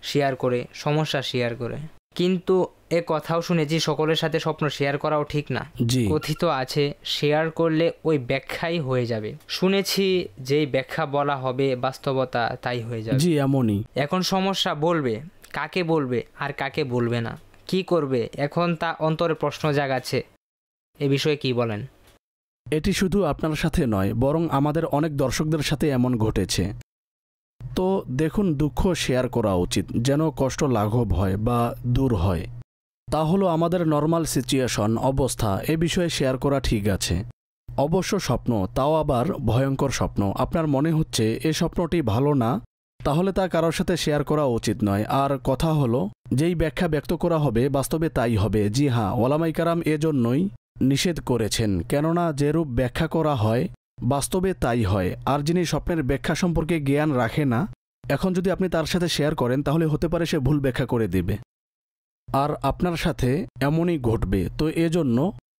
শেয়ার করে, সমস্যা শেয়ার করে, কিন্তু এ কথাও শুনেছি সকলের সাথে স্বপ্ন শেয়ার করাও ঠিক না। কথিত আছে শেয়ার করলে ওই ব্যাখ্যাই হয়ে যাবে। শুনেছি যেই ব্যাখ্যা বলা হবে বাস্তবতা তাই হয়ে যাবে। জি, এমনই। এখন সমস্যা বলবে, কাকে বলবে আর কাকে বলবে না, কি করবে, এখন তা অন্তরে প্রশ্ন জাগাচ্ছে। এ বিষয়ে কি বলেন? এটি শুধু আপনার সাথে নয়, বরং আমাদের অনেক দর্শকদের সাথে এমন ঘটেছে। তো দেখুন, দুঃখ শেয়ার করা উচিত যেন কষ্ট লাঘব হয় বা দূর হয়। তা হলো আমাদের নর্মাল সিচুয়েশন, অবস্থা, এ বিষয়ে শেয়ার করা ঠিক আছে। অবশ্য স্বপ্ন, তাও আবার ভয়ঙ্কর স্বপ্ন, আপনার মনে হচ্ছে এ স্বপ্নটি ভালো না, তাহলে তা কারোর সাথে শেয়ার করা উচিত নয়। আর কথা হলো, যেই ব্যাখ্যা ব্যক্ত করা হবে বাস্তবে তাই হবে। জি হ্যাঁ, ওলামায়ে কেরাম এজন্যই নিষেধ করেছেন, কেননা যেরূপ ব্যাখ্যা করা হয় বাস্তবে তাই হয়। আর যিনি স্বপ্নের ব্যাখ্যা সম্পর্কে জ্ঞান রাখে না, এখন যদি আপনি তার সাথে শেয়ার করেন তাহলে হতে পারে সে ভুল ব্যাখ্যা করে দেবে, আর আপনার সাথে এমনই ঘটবে। তো এজন্য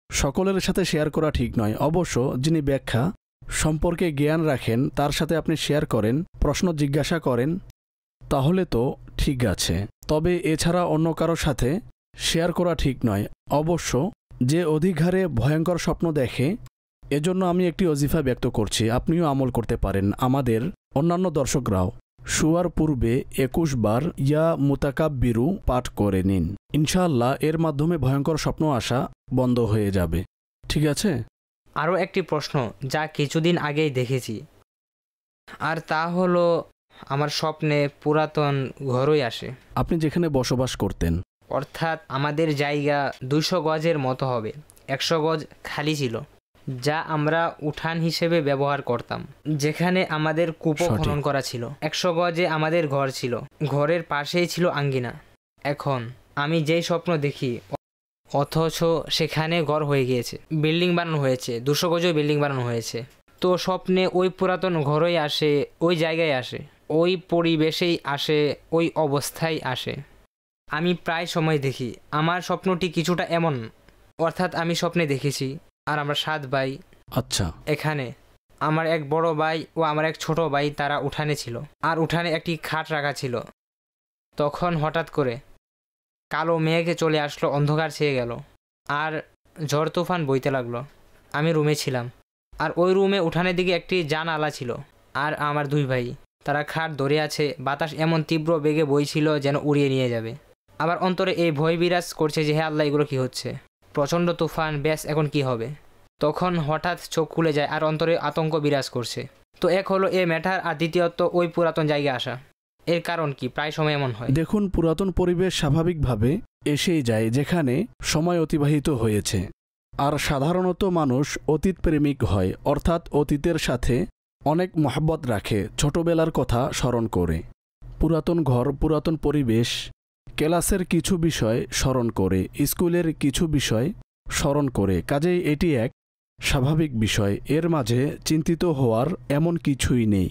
সকলের সাথে শেয়ার করা ঠিক নয়। অবশ্য যিনি ব্যাখ্যা সম্পর্কে জ্ঞান রাখেন তার সাথে আপনি শেয়ার করেন, প্রশ্ন জিজ্ঞাসা করেন, তাহলে তো ঠিক আছে। তবে এছাড়া অন্য কারোর সাথে শেয়ার করা ঠিক নয়। অবশ্য যে অধিক হারে ভয়ঙ্কর স্বপ্ন দেখে, এজন্য আমি একটি ওজিফা ব্যক্ত করছি, আপনিও আমল করতে পারেন। আমাদের অন্যান্য দর্শকরাও শুয়ার পূর্বে 21 বার ইয়া মুতাকাব্বিরু পাঠ করে নিন। ইনশাআল্লাহ এর মাধ্যমে ভয়ঙ্কর স্বপ্ন আসা বন্ধ হয়ে যাবে। ঠিক আছে? আরও একটি প্রশ্ন যা কিছুদিন আগেই দেখেছি, আর তা হলো আমার স্বপ্নে পুরাতন ঘরই আসে। আপনি যেখানে বসবাস করতেন, অর্থাৎ আমাদের জায়গা 200 গজের মতো হবে, 100 গজ খালি ছিল, যা আমরা উঠান হিসেবে ব্যবহার করতাম, যেখানে আমাদের কূপ খনন করা ছিল। 100 গজে আমাদের ঘর ছিল, ঘরের পাশেই ছিল আঙ্গিনা। এখন আমি যেই স্বপ্ন দেখি, অথচ সেখানে ঘর হয়ে গিয়েছে, বিল্ডিং বানানো হয়েছে, 200 গজও বিল্ডিং বানানো হয়েছে। তো স্বপ্নে ওই পুরাতন ঘরই আসে, ওই জায়গায় আসে, ওই পরিবেশেই আসে, ওই অবস্থায় আসে। আমি প্রায় সময় দেখি। আমার স্বপ্নটি কিছুটা এমন, অর্থাৎ আমি স্বপ্নে দেখেছি আর আমরা 7 ভাই। আচ্ছা। এখানে আমার এক বড় ভাই ও আমার এক ছোট ভাই, তারা উঠানে ছিল, আর উঠানে একটি খাট রাখা ছিল। তখন হঠাৎ করে কালো মেঘ চলে আসলো, অন্ধকার ছেয়ে গেল, আর ঝড় তুফান বইতে লাগলো। আমি রুমে ছিলাম, আর ওই রুমে উঠানের দিকে একটি জানালা ছিল, আর আমার 2 ভাই, তারা খাট ধরে আছে। বাতাস এমন তীব্র বেগে বইছিল যেন উড়িয়ে নিয়ে যাবে। আবার অন্তরে এই ভয় বিরাজ করছে যে হে আল্লাহ, এগুলো কি হচ্ছে, প্রচণ্ড তুফান, ব্যাস এখন কি হবে। তখন হঠাৎ চোখ খুলে যায় আর অন্তরে আতঙ্ক বিরাজ করছে। তো এক হলো এ ম্যাটার, আর দ্বিতীয়ত ওই পুরাতন জায়গায় আসা। এর কারণ কি? প্রায় সময় এমন হয়। দেখুন, পুরাতন পরিবেশ স্বাভাবিকভাবে এসেই যায় যেখানে সময় অতিবাহিত হয়েছে। আর সাধারণত মানুষ অতীত প্রেমিক হয়, অর্থাৎ অতীতের সাথে অনেক মহব্বত রাখে, ছোটবেলার কথা স্মরণ করে। পুরাতন ঘর, পুরাতন পরিবেশ, ক্লাসের কিছু বিষয় স্মরণ করে, স্কুলের কিছু বিষয় স্মরণ করে। কাজেই এটি এক স্বাভাবিক বিষয়, এর মাঝে চিন্তিত হওয়ার এমন কিছুই নেই।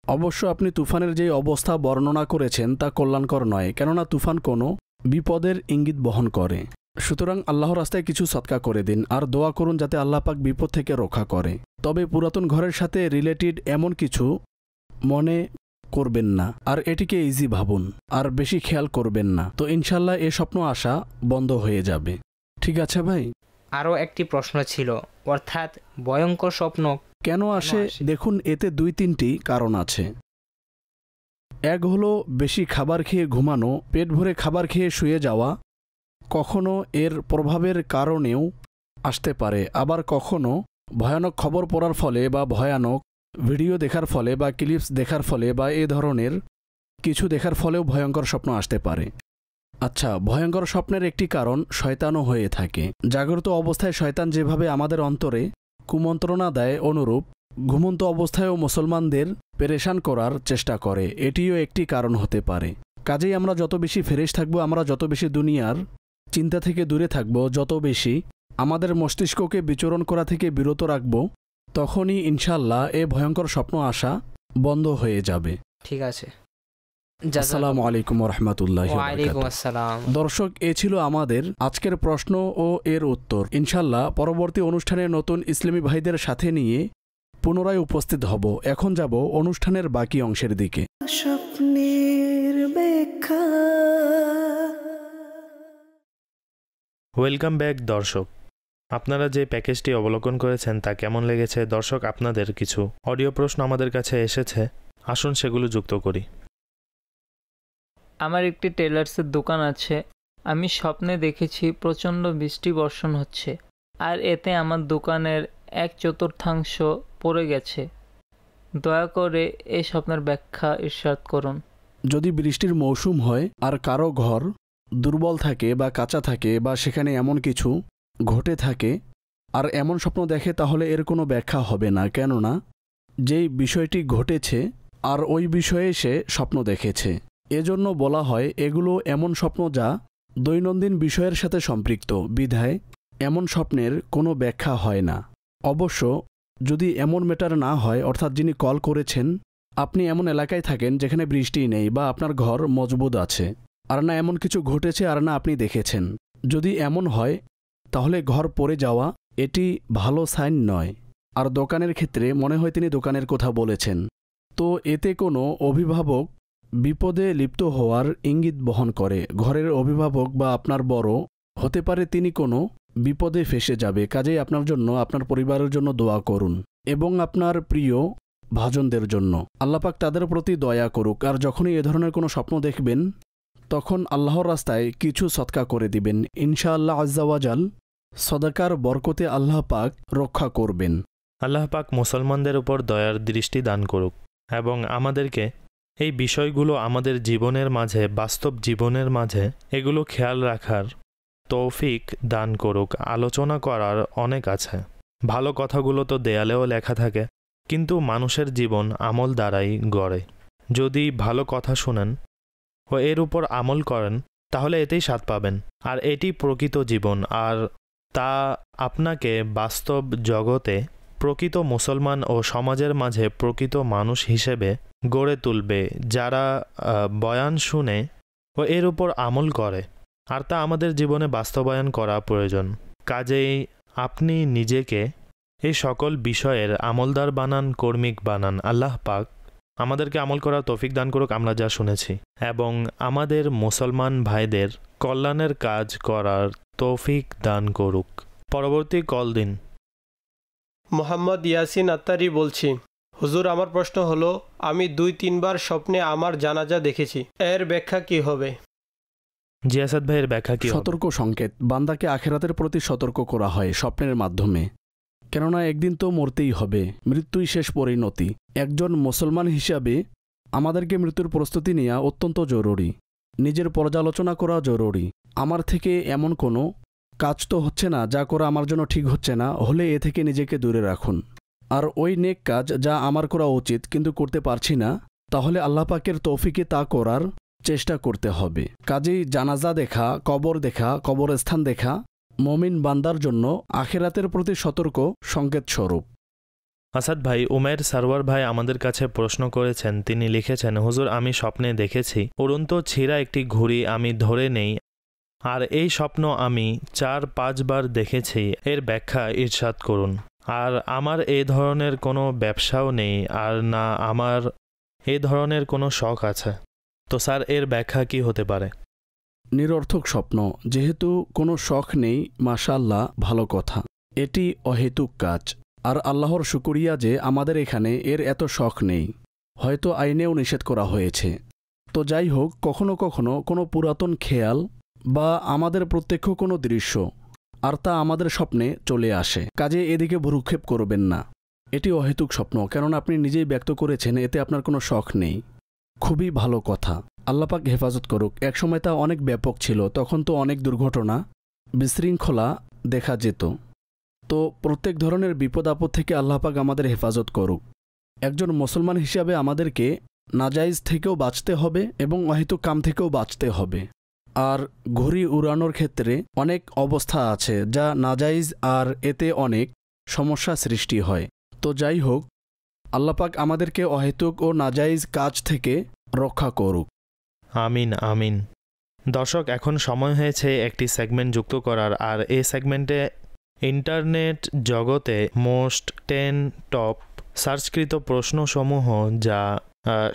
অবশ্য আপনি তুফানের যে অবস্থা বর্ণনা করেছেন তা কল্যাণকর নয়, কেননা তুফান কোনো বিপদের ইঙ্গিত বহন করে। সুতরাং আল্লাহর রাস্তায় কিছু সদকা করে দিন আর দোয়া করুন যাতে আল্লাহ পাক বিপদ থেকে রক্ষা করে। তবে পুরাতন ঘরের সাথে রিলেটেড এমন কিছু মনে করবেন না, আর এটিকে ইজি ভাবুন, আর বেশি খেয়াল করবেন না, তো ইনশাল্লাহ এ স্বপ্ন আসা বন্ধ হয়ে যাবে। ঠিক আছে ভাই? আরও একটি প্রশ্ন ছিল, অর্থাৎ ভয়ঙ্কর স্বপ্ন কেন আসে? দেখুন, এতে 2-3টি কারণ আছে। এক হলো বেশি খাবার খেয়ে ঘুমানো, পেট ভরে খাবার খেয়ে শুয়ে যাওয়া, কখনো এর প্রভাবের কারণেও আসতে পারে। আবার কখনো ভয়ানক খবর পড়ার ফলে বা ভয়ানক ভিডিও দেখার ফলে বা ক্লিপস দেখার ফলে বা এ ধরনের কিছু দেখার ফলেও ভয়ঙ্কর স্বপ্ন আসতে পারে। আচ্ছা, ভয়ঙ্কর স্বপ্নের একটি কারণ শয়তানও হয়ে থাকে। জাগ্রত অবস্থায় শয়তান যেভাবে আমাদের অন্তরে কুমন্ত্রণা দেয়, অনুরূপ ঘুমন্ত অবস্থায়ও মুসলমানদের পেরেশান করার চেষ্টা করে, এটিও একটি কারণ হতে পারে। কাজেই আমরা যত বেশি ফ্রেশ থাকব, আমরা যত বেশি দুনিয়ার চিন্তা থেকে দূরে থাকব, যত বেশি আমাদের মস্তিষ্ককে বিচরণ করা থেকে বিরত রাখব, তখনই ইনশাল্লাহ এ ভয়ঙ্কর স্বপ্ন আসা বন্ধ হয়ে যাবে। ঠিক আছে। আসসালামু আলাইকুম রহমতুল্লাহ। ওয়ালাইকুম আসসালাম। দর্শক, এ ছিল আমাদের আজকের প্রশ্ন ও এর উত্তর। ইনশাল্লাহ পরবর্তী অনুষ্ঠানে নতুন ইসলামী ভাইদের সাথে নিয়ে পুনরায় উপস্থিত হব। এখন যাব অনুষ্ঠানের বাকি অংশের দিকে। স্বপ্নের ব্যাখ্যা। ওয়েলকাম ব্যাক দর্শক। আপনারা যে প্যাকেজটি অবলোকন করেছেন তা কেমন লেগেছে? দর্শক, আপনাদের কিছু অডিও প্রশ্ন আমাদের কাছে এসেছে, আসুন সেগুলো যুক্ত করি। আমার একটি টেলার্সের দোকান আছে। আমি স্বপ্নে দেখেছি প্রচণ্ড বৃষ্টি বর্ষণ হচ্ছে, আর এতে আমার দোকানের 1/4 পড়ে গেছে। দয়া করে এই স্বপ্নের ব্যাখ্যা ইরশাদ করুন। যদি বৃষ্টির মৌসুম হয় আর কারো ঘর দুর্বল থাকে বা কাঁচা থাকে বা সেখানে এমন কিছু ঘটে থাকে আর এমন স্বপ্ন দেখে, তাহলে এর কোনো ব্যাখ্যা হবে না, কেননা যেই বিষয়টি ঘটেছে আর ওই বিষয়ে সে স্বপ্ন দেখেছে। এজন্য বলা হয় এগুলো এমন স্বপ্ন যা দৈনন্দিন বিষয়ের সাথে সম্পৃক্ত, বিধায় এমন স্বপ্নের কোনো ব্যাখ্যা হয় না। অবশ্য যদি এমন ম্যাটার না হয়, অর্থাৎ যিনি কল করেছেন আপনি এমন এলাকায় থাকেন যেখানে বৃষ্টি নেই বা আপনার ঘর মজবুত আছে, আর না এমন কিছু ঘটেছে আর না আপনি দেখেছেন, যদি এমন হয় তাহলে ঘর পড়ে যাওয়া এটি ভালো সাইন নয়। আর দোকানের ক্ষেত্রে মনে হয় তিনি দোকানের কথা বলেছেন, তো এতে কোনো অভিভাবক বিপদে লিপ্ত হওয়ার ইঙ্গিত বহন করে। ঘরের অভিভাবক বা আপনার বড় হতে পারে তিনি কোনো বিপদে ফেসে যাবে। কাজেই আপনার জন্য, আপনার পরিবারের জন্য দোয়া করুন এবং আপনার প্রিয় ভাজনদের জন্য। আল্লাহ পাক তাদের প্রতি দয়া করুক। আর যখনই এ ধরনের কোনো স্বপ্ন দেখবেন তখন আল্লাহর রাস্তায় কিছু সদকা করে দিবেন। ইনশাআল্লাহ আজ্জাওয়াজাল সদকার বরকতে আল্লাহ পাক রক্ষা করবেন। আল্লাহ পাক মুসলমানদের উপর দয়ার দৃষ্টি দান করুক এবং আমাদেরকে এই বিষয়গুলো আমাদের জীবনের মাঝে, বাস্তব জীবনের মাঝে এগুলো খেয়াল রাখার তৌফিক দান করুক। আলোচনা করার অনেক আছে, ভালো কথাগুলো তো দেয়ালেও লেখা থাকে, কিন্তু মানুষের জীবন আমল দ্বারাই গড়ে। যদি ভালো কথা শুনেন ও এর উপর আমল করেন তাহলে এতেই স্বাদ পাবেন, আর এটি প্রকৃত জীবন, আর তা আপনাকে বাস্তব জগতে প্রকৃত মুসলমান ও সমাজের মাঝে প্রকৃত মানুষ হিসেবে গড়ে তুলবে, যারা বয়ান শুনে ও এর উপর আমল করে, আর তা আমাদের জীবনে বাস্তবায়ন করা প্রয়োজন। কাজেই আপনি নিজেকে এই সকল বিষয়ের আমলদার বানান, কর্মিক বানান। আল্লাহ পাক আমাদেরকে আমল করার তৌফিক দান করুক আমরা যা শুনেছি, এবং আমাদের মুসলমান ভাইদের কল্যাণের কাজ করার তৌফিক দান করুক। পরবর্তী কল দিন। মোহাম্মদ ইয়াসিন আত্তারি বলছি। হুজুর, আমার প্রশ্ন হলো, আমি 2-3 বার স্বপ্নে আমার জানাজা দেখেছি, এর ব্যাখ্যা কি হবে? জিয়াসাদ ভাইয়ের ব্যাখ্যা কি? সতর্ক সংকেত। বান্দাকে আখিরাতের প্রতি সতর্ক করা হয় স্বপ্নের মাধ্যমে, কেননা একদিন তো মরতেই হবে, মৃত্যুই শেষ পরিণতি। একজন মুসলমান হিসাবে আমাদেরকে মৃত্যুর প্রস্তুতি নেওয়া অত্যন্ত জরুরি, নিজের পর্যালোচনা করা জরুরি। আমার থেকে এমন কোনো কাজ তো হচ্ছে না যা করা আমার জন্য ঠিক হচ্ছে না, হলে এ থেকে নিজেকে দূরে রাখুন। আর ওই নেক কাজ যা আমার করা উচিত কিন্তু করতে পারছি না, তাহলে আল্লাহ পাকের তৌফিকে তা করার চেষ্টা করতে হবে। কাজেই জানাজা দেখা, কবর দেখা, কবরস্থান দেখা মমিন বান্দার জন্য আখিরাতের প্রতি সতর্ক সংকেত স্বরূপ। আসাদ ভাই, উমের সারওয়ার ভাই আমাদের কাছে প্রশ্ন করেছেন। তিনি লিখেছেন, হুজুর আমি স্বপ্নে দেখেছি উড়ন্ত ছিঁড়া একটি ঘুড়ি আমি ধরে নেই, আর এই স্বপ্ন আমি 4-5 বার দেখেছি, এর ব্যাখ্যা ইরশাদ করুন। আর আমার এই ধরনের কোনো ব্যবসাও নেই, আর না আমার এই ধরনের কোনো শখ আছে, তো স্যার এর ব্যাখ্যা কি হতে পারে? নিরর্থক স্বপ্ন, যেহেতু কোনো শখ নেই, মাশাআল্লাহ, ভালো কথা। এটি অহেতুক কাজ। আর আল্লাহর শুকরিয়া যে আমাদের এখানে এর এত শখ নেই, হয়তো আইনেও নিষেধ করা হয়েছে। তো যাই হোক, কখনো কখনো কোনো পুরাতন খেয়াল বা আমাদের প্রত্যক্ষ কোনো দৃশ্য, আর তা আমাদের স্বপ্নে চলে আসে, কাজে এদিকে ভ্রুক্ষেপ করবেন না। এটি অহেতুক স্বপ্ন, কেননা আপনি নিজেই ব্যক্ত করেছেন এতে আপনার কোনো শখ নেই। খুবই ভালো কথা, আল্লাহ পাক হেফাজত করুক। একসময় তা অনেক ব্যাপক ছিল, তখন তো অনেক দুর্ঘটনা, বিশৃঙ্খলা দেখা যেত। তো প্রত্যেক ধরনের বিপদ আপদ থেকে আল্লাহ পাক আমাদের হেফাজত করুক। একজন মুসলমান হিসাবে আমাদেরকে নাজাইজ থেকেও বাঁচতে হবে এবং অহেতুক কাম থেকেও বাঁচতে হবে। আর ঘুড়ি উড়ানোর ক্ষেত্রে অনেক অবস্থা আছে যা নাজাইজ, আর এতে অনেক সমস্যা সৃষ্টি হয়। তো যাই হোক, আল্লাহ পাক আমাদেরকে অহেতুক ও নাজাইজ কাজ থেকে রক্ষা করুক। আমিন আমিন। দর্শক, এখন সময় হয়েছে একটি সেগমেন্ট যুক্ত করার, আর এই সেগমেন্টে ইন্টারনেট জগতে মোস্ট 10 টপ সার্চকৃত প্রশ্নসমূহ যা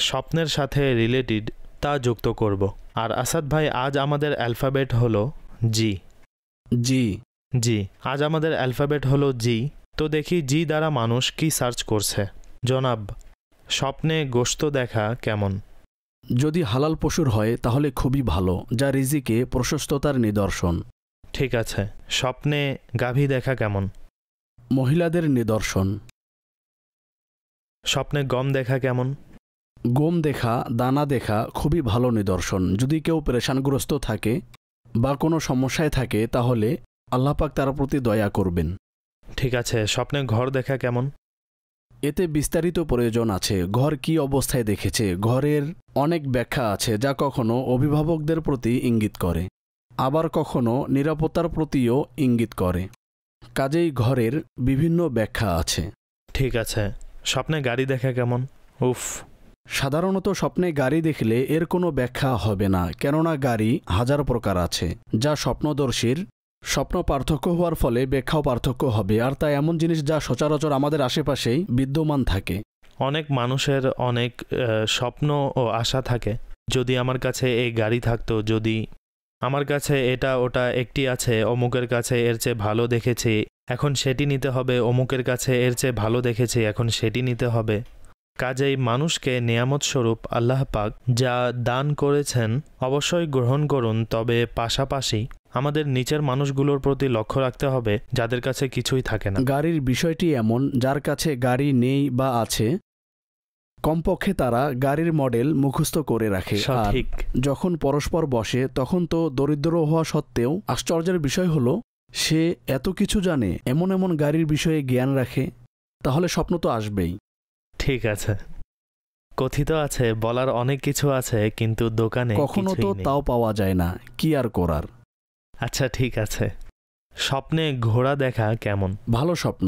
স্বপ্নের সাথে রিলেটেড তা যুক্ত করব। আর আসাদ ভাই, আজ আমাদের অ্যালফাবেট হলো জি। জি জি, আজ আমাদের অ্যালফাবেট হলো জি। তো দেখি জি দ্বারা মানুষ কি সার্চ করছে। জনাব, স্বপ্নে গোশত দেখা কেমন? যদি হালাল পশুর হয় তাহলে খুবই ভালো, যা রিজিকে প্রশস্ততার নিদর্শন। ঠিক আছে। স্বপ্নে গাভী দেখা কেমন? মহিলাদের নিদর্শন। স্বপ্নে গম দেখা কেমন? গম দেখা, দানা দেখা খুবই ভালো নিদর্শন। যদি কেউ পেরেশানগ্রস্ত থাকে বা কোনো সমস্যায় থাকে তাহলে আল্লাহ পাক তার প্রতি দয়া করবেন। ঠিক আছে। স্বপ্নে ঘর দেখা কেমন? এতে বিস্তারিত প্রয়োজন আছে। ঘর কি অবস্থায় দেখেছে, ঘরের অনেক ব্যাখ্যা আছে, যা কখনো অভিভাবকদের প্রতি ইঙ্গিত করে, আবার কখনো নিরাপত্তার প্রতিও ইঙ্গিত করে। কাজেই ঘরের বিভিন্ন ব্যাখ্যা আছে। ঠিক আছে। স্বপ্নে গাড়ি দেখা কেমন? উফ। সাধারণত স্বপ্নে গাড়ি দেখলে এর কোনো ব্যাখ্যা হবে না, কেননা গাড়ি হাজার প্রকার আছে, যা স্বপ্নদর্শীর স্বপ্ন পার্থক্য হওয়ার ফলে ব্যাখ্যাও পার্থক্য হবে। আর তা এমন জিনিস যা সচরাচর আমাদের আশেপাশেই বিদ্যমান থাকে। অনেক মানুষের অনেক স্বপ্ন ও আশা থাকে, যদি আমার কাছে এই গাড়ি থাকতো, যদি আমার কাছে এটা ওটা একটি আছে, অমুকের কাছে এর চেয়ে ভালো দেখেছি, এখন সেটি নিতে হবে, অমুকের কাছে এর চেয়ে ভালো দেখেছি, এখন সেটি নিতে হবে। কাজেই মানুষকে নিয়ামত স্বরূপ আল্লাহ পাক যা দান করেছেন অবশ্যই গ্রহণ করুন, তবে পাশাপাশি আমাদের নিচের মানুষগুলোর প্রতি লক্ষ্য রাখতে হবে যাদের কাছে কিছুই থাকে না। গাড়ির বিষয়টি এমন, যার কাছে গাড়ি নেই বা আছে, কমপক্ষে তারা গাড়ির মডেল মুখস্থ করে রাখে। আর যখন পরস্পর বসে তখন তো দরিদ্র হওয়া সত্ত্বেও আশ্চর্যের বিষয় হলো সে এত কিছু জানে, এমন এমন গাড়ির বিষয়ে জ্ঞান রাখে, তাহলে স্বপ্ন তো আসবেই। ঠিক আছে। কথিত আছে বলার অনেক কিছু আছে, কিন্তু দোকানে কখনো তো তাও পাওয়া যায় না, কি আর করার। আচ্ছা ঠিক আছে। স্বপ্নে ঘোড়া দেখা কেমন? ভালো স্বপ্ন।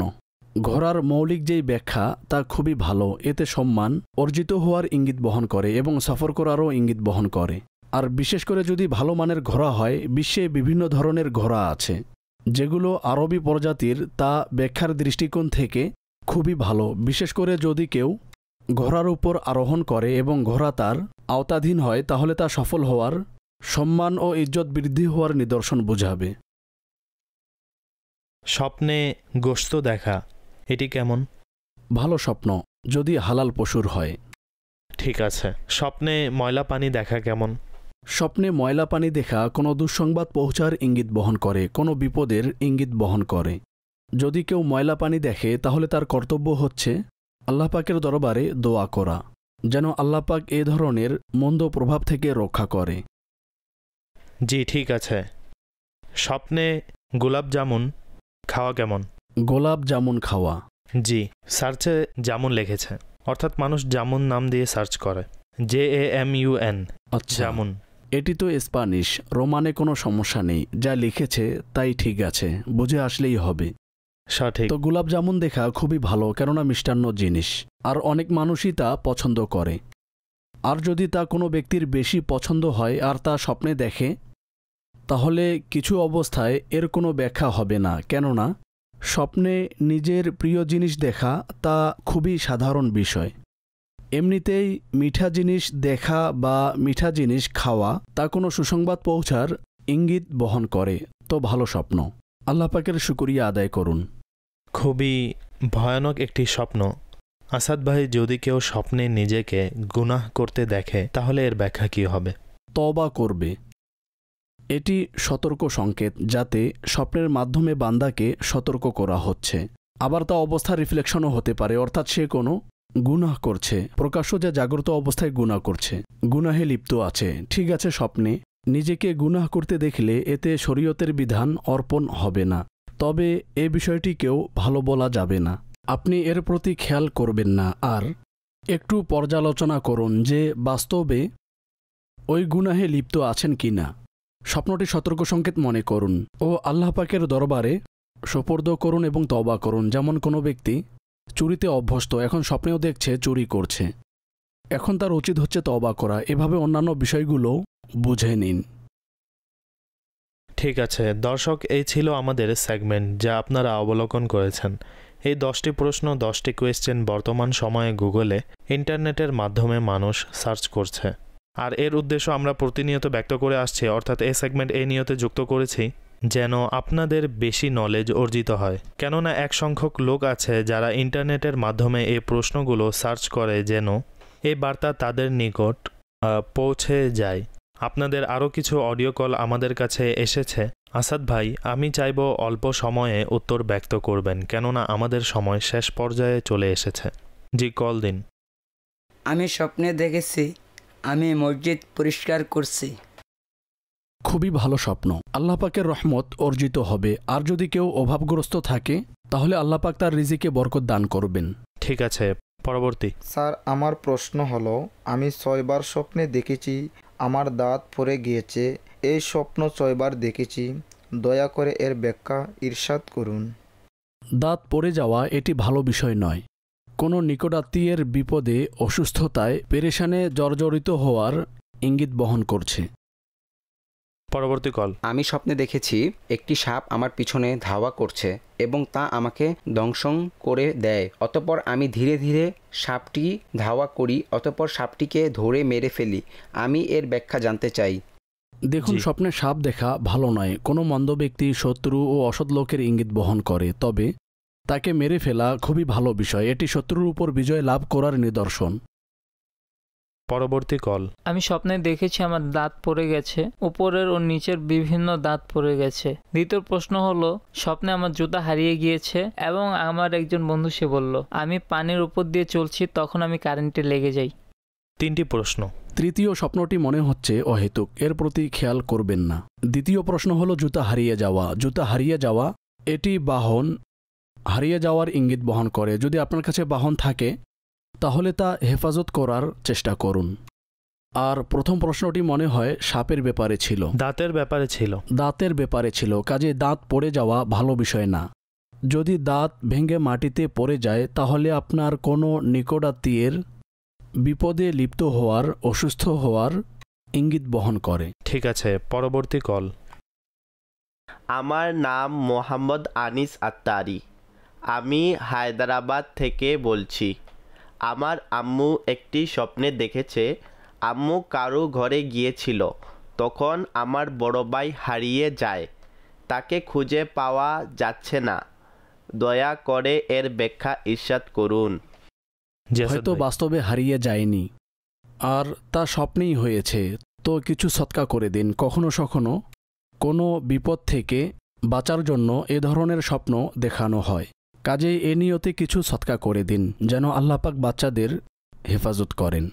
ঘোড়ার মৌলিক যেই ব্যাখ্যা তা খুবই ভালো। এতে সম্মান অর্জিত হওয়ার ইঙ্গিত বহন করে এবং সফর করারও ইঙ্গিত বহন করে। আর বিশেষ করে যদি ভালো মানের ঘোড়া হয়, বিশ্বে বিভিন্ন ধরনের ঘোড়া আছে যেগুলো আরবি প্রজাতির, তা ব্যাখ্যার দৃষ্টিকোণ থেকে খুবই ভালো। বিশেষ করে যদি কেউ ঘোড়ার উপর আরোহণ করে এবং ঘোড়া তার আওতাধীন হয়, তাহলে তা সফল হওয়ার, সম্মান ও ইজ্জত বৃদ্ধি হওয়ার নিদর্শন বোঝাবে। স্বপ্নে গোশত দেখা, এটি কেমন? ভালো স্বপ্ন, যদি হালাল পশুর হয়। ঠিক আছে। স্বপ্নে ময়লা পানি দেখা কেমন? স্বপ্নে ময়লা পানি দেখা কোনো দুঃসংবাদ পৌঁছার ইঙ্গিত বহন করে, কোনো বিপদের ইঙ্গিত বহন করে। যদি কেউ ময়লা পানি দেখে তাহলে তার কর্তব্য হচ্ছে আল্লাহ পাকের দরবারে দোয়া করা, যেন আল্লাহ পাক এ ধরনের মন্দ প্রভাব থেকে রক্ষা করে। জি ঠিক আছে। স্বপ্নে গোলাপ জামুন খাওয়া কেমন? গোলাপ জামুন খাওয়া? জি, সার্চে জামুন লিখেছে, অর্থাৎ মানুষ জামুন নাম দিয়ে সার্চ করে, JAMUN, জামুন। এটি তো স্প্যানিশ, রোমানে কোনো সমস্যা নেই, যা লিখেছে তাই ঠিক আছে, বুঝে আসলেই হবে। সঠিক। তো গোলাপ জামুন দেখা খুবই ভালো, কেননা মিষ্টান্ন জিনিস, আর অনেক মানুষই তা পছন্দ করে। আর যদি তা কোনো ব্যক্তির বেশি পছন্দ হয় আর তা স্বপ্নে দেখে, তাহলে কিছু অবস্থায় এর কোনো ব্যাখ্যা হবে না, কেননা স্বপ্নে নিজের প্রিয় জিনিস দেখা তা খুবই সাধারণ বিষয়। এমনিতেই মিঠা জিনিস দেখা বা মিঠা জিনিস খাওয়া তা কোনো সুসংবাদ পৌঁছার ইঙ্গিত বহন করে। তো ভালো স্বপ্ন, আল্লাহ পাকের শুকরিয়া আদায় করুন। খুবই ভয়ানক একটি স্বপ্ন। আসাদ ভাই, যদি কেউ স্বপ্নে নিজেকে গুনাহ করতে দেখে তাহলে এর ব্যাখ্যা কী হবে? তওবা করবে। এটি সতর্ক সংকেত, যাতে স্বপ্নের মাধ্যমে বান্দাকে সতর্ক করা হচ্ছে। আবার তা অবস্থা রিফ্লেকশনও হতে পারে, অর্থাৎ সে কোনো গুনাহ করছে, প্রকাশ্য যে জাগ্রত অবস্থায় গুনাহ করছে, গুনাহে লিপ্ত আছে। ঠিক আছে, স্বপ্নে নিজেকে গুনাহ করতে দেখলে এতে শরীয়তের বিধান অর্পণ হবে না, তবে এ বিষয়টিকেও ভালো বলা যাবে না। আপনি এর প্রতি খেয়াল করবেন না, আর একটু পর্যালোচনা করুন যে বাস্তবে ওই গুনাহে লিপ্ত আছেন কি না। স্বপ্নটি সতর্ক সংকেত মনে করুন ও আল্লাহ পাকের দরবারে সোপর্দ করুন এবং তওবা করুন। যেমন কোনো ব্যক্তি চুরিতে অভ্যস্ত, এখন স্বপ্নেও দেখছে চুরি করছে, এখন তার উচিত হচ্ছে তওবা করা। এভাবে অন্যান্য বিষয়গুলো বুঝে নিন। ঠিক আছে দর্শক, এই ছিল আমাদের সেগমেন্ট যা আপনারা অবলোকন করেছেন। এই 10টি প্রশ্ন, 10টি কোয়েশ্চেন বর্তমান সময়ে গুগলে ইন্টারনেটের মাধ্যমে মানুষ সার্চ করছে, আর এর উদ্দেশ্য আমরা প্রতিনিয়ত ব্যক্ত করে আসছি, অর্থাৎ এই সেগমেন্ট এই নিয়তে যুক্ত করেছি যেন আপনাদের বেশি নলেজ অর্জিত হয়। কেননা এক সংখ্যক লোক আছে যারা ইন্টারনেটের মাধ্যমে এই প্রশ্নগুলো সার্চ করে যেন এই বার্তা তাদের নিকট পৌঁছে যায়। আপনাদের আরও কিছু অডিও কল আমাদের কাছে এসেছে। আসাদ ভাই, আমি চাইব অল্প সময়ে উত্তর ব্যক্ত করবেন, কেননা আমাদের সময় শেষ পর্যায়ে চলে এসেছে। জি, কল দিন। আমি স্বপ্নে দেখেছি আমি মসজিদ পরিষ্কার করছি। খুবই ভালো স্বপ্ন, আল্লাহ পাকের রহমত অর্জিত হবে। আর যদি কেউ অভাবগ্রস্ত থাকে তাহলে আল্লাহ পাক তার রিজিকে বরকত দান করবেন। ঠিক আছে, পরবর্তী। স্যার, আমার প্রশ্ন হলো, আমি 6 বার স্বপ্নে দেখেছি আমার দাঁত পড়ে গিয়েছে। এই স্বপ্ন 6 বার দেখেছি, দয়া করে এর ব্যাখ্যা ইরশাদ করুন। দাঁত পড়ে যাওয়া এটি ভালো বিষয় নয়। কোনো নিকটাত্মীয়ের বিপদে, অসুস্থতায়, পেরেশানে জর্জরিত হওয়ার ইঙ্গিত বহন করছে। পরবর্তী কল। আমি স্বপ্নে দেখেছি একটি সাপ আমার পিছনে ধাওয়া করছে এবং তা আমাকে দংশন করে দেয়। অতঃপর আমি ধীরে ধীরে সাপটি ধাওয়া করি, অতঃপর সাপটিকে ধরে মেরে ফেলি। আমি এর ব্যাখ্যা জানতে চাই। দেখুন, স্বপ্নে সাপ দেখা ভালো নয়। কোনো মন্দ ব্যক্তি, শত্রু ও অসৎ লোকের ইঙ্গিত বহন করে, তবে তাকে মেরে ফেলা খুবই ভালো বিষয়। এটি শত্রুর উপর বিজয় লাভ করার নিদর্শন। পরবর্তী কল। আমি স্বপ্নে দেখেছি আমার দাঁত পড়ে গেছে, উপরের ও নিচের বিভিন্ন দাঁত পড়ে গেছে। দ্বিতীয় প্রশ্ন হলো, স্বপ্নে আমার জুতা হারিয়ে গিয়েছে এবং আমার একজন বন্ধু সে বলল আমি পানির উপর দিয়ে চলছি, তখন আমি কারেন্টে লেগে যাই। 3টি প্রশ্ন। তৃতীয় স্বপ্নটি মনে হচ্ছে অহেতুক, এর প্রতি খেয়াল করবেন না। দ্বিতীয় প্রশ্ন হলো জুতা হারিয়ে যাওয়া। জুতা হারিয়ে যাওয়া এটি বাহন হারিয়ে যাওয়ার ইঙ্গিত বহন করে। যদি আপনার কাছে বাহন থাকে তাহলে তা হেফাজত করার চেষ্টা করুন। আর প্রথম প্রশ্নটি মনে হয় সাপের ব্যাপারে ছিল, দাঁতের ব্যাপারে ছিল। দাঁতের ব্যাপারে ছিল, কাজে দাঁত পড়ে যাওয়া ভালো বিষয় না। যদি দাঁত ভেঙে মাটিতে পড়ে যায় তাহলে আপনার কোনো নিকটাত্মীয়ের বিপদে লিপ্ত হওয়ার, অসুস্থ হওয়ার ইঙ্গিত বহন করে। ঠিক আছে, পরবর্তী কল। আমার নাম মোহাম্মদ আনিস আত্তারি। আমি হায়দ্রাবাদ থেকে বলছি। আমার আম্মু একটি স্বপ্নে দেখেছে আম্মু কারো ঘরে গিয়েছিল, তখন আমার বড় ভাই হারিয়ে যায়, তাকে খুঁজে পাওয়া যাচ্ছে না। দয়া করে এর ব্যাখ্যা ইরশাদ করুন। হয়তো বাস্তবে হারিয়ে যায়নি, আর তা স্বপ্নেই হয়েছে, তো কিছু সৎকা করে দিন। কখনো কখনো কোনো বিপদ থেকে বাঁচার জন্য এ ধরনের স্বপ্ন দেখানো হয়, কাজেই এ নিয়তে কিছু সৎকা করে দিন যেন আল্লাহ পাক বাচ্চাদের হেফাজত করেন।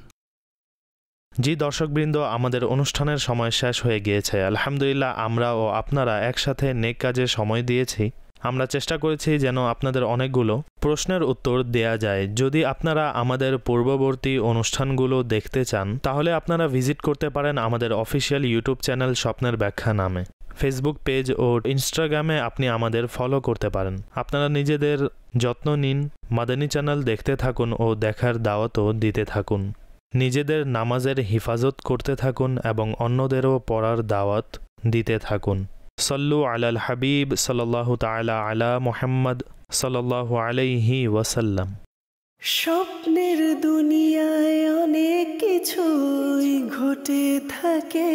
জি দর্শকবৃন্দ, আমাদের অনুষ্ঠানের সময় শেষ হয়ে গিয়েছে। আলহামদুলিল্লাহ, আমরা ও আপনারা একসাথে নেক কাজে সময় দিয়েছি। আমরা চেষ্টা করেছি যেন আপনাদের অনেকগুলো প্রশ্নের উত্তর দেয়া যায়। যদি আপনারা আমাদের পূর্ববর্তী অনুষ্ঠানগুলো দেখতে চান তাহলে আপনারা ভিজিট করতে পারেন আমাদের অফিসিয়াল ইউটিউব চ্যানেল স্বপ্নের ব্যাখ্যা নামে। ফেসবুক পেজ ও ইনস্টাগ্রামে আপনি আমাদের ফলো করতে পারেন। আপনারা নিজেদের যত্ন নিন, মাদানী চ্যানেল দেখতে থাকুন ও দেখার দাওয়াতও দিতে থাকুন। নিজেদের নামাজের হিফাজত করতে থাকুন এবং অন্যদেরও পড়ার দাওয়াত দিতে থাকুন। সল্লু আলাল হাবিব সাল্লাল্লাহু তাআলা আলা মুহাম্মদ সাল্লাল্লাহু আলাইহি ওয়াসাল্লাম। স্বপ্নের দুনিয়ায় অনেক কিছুই ঘটে থাকে।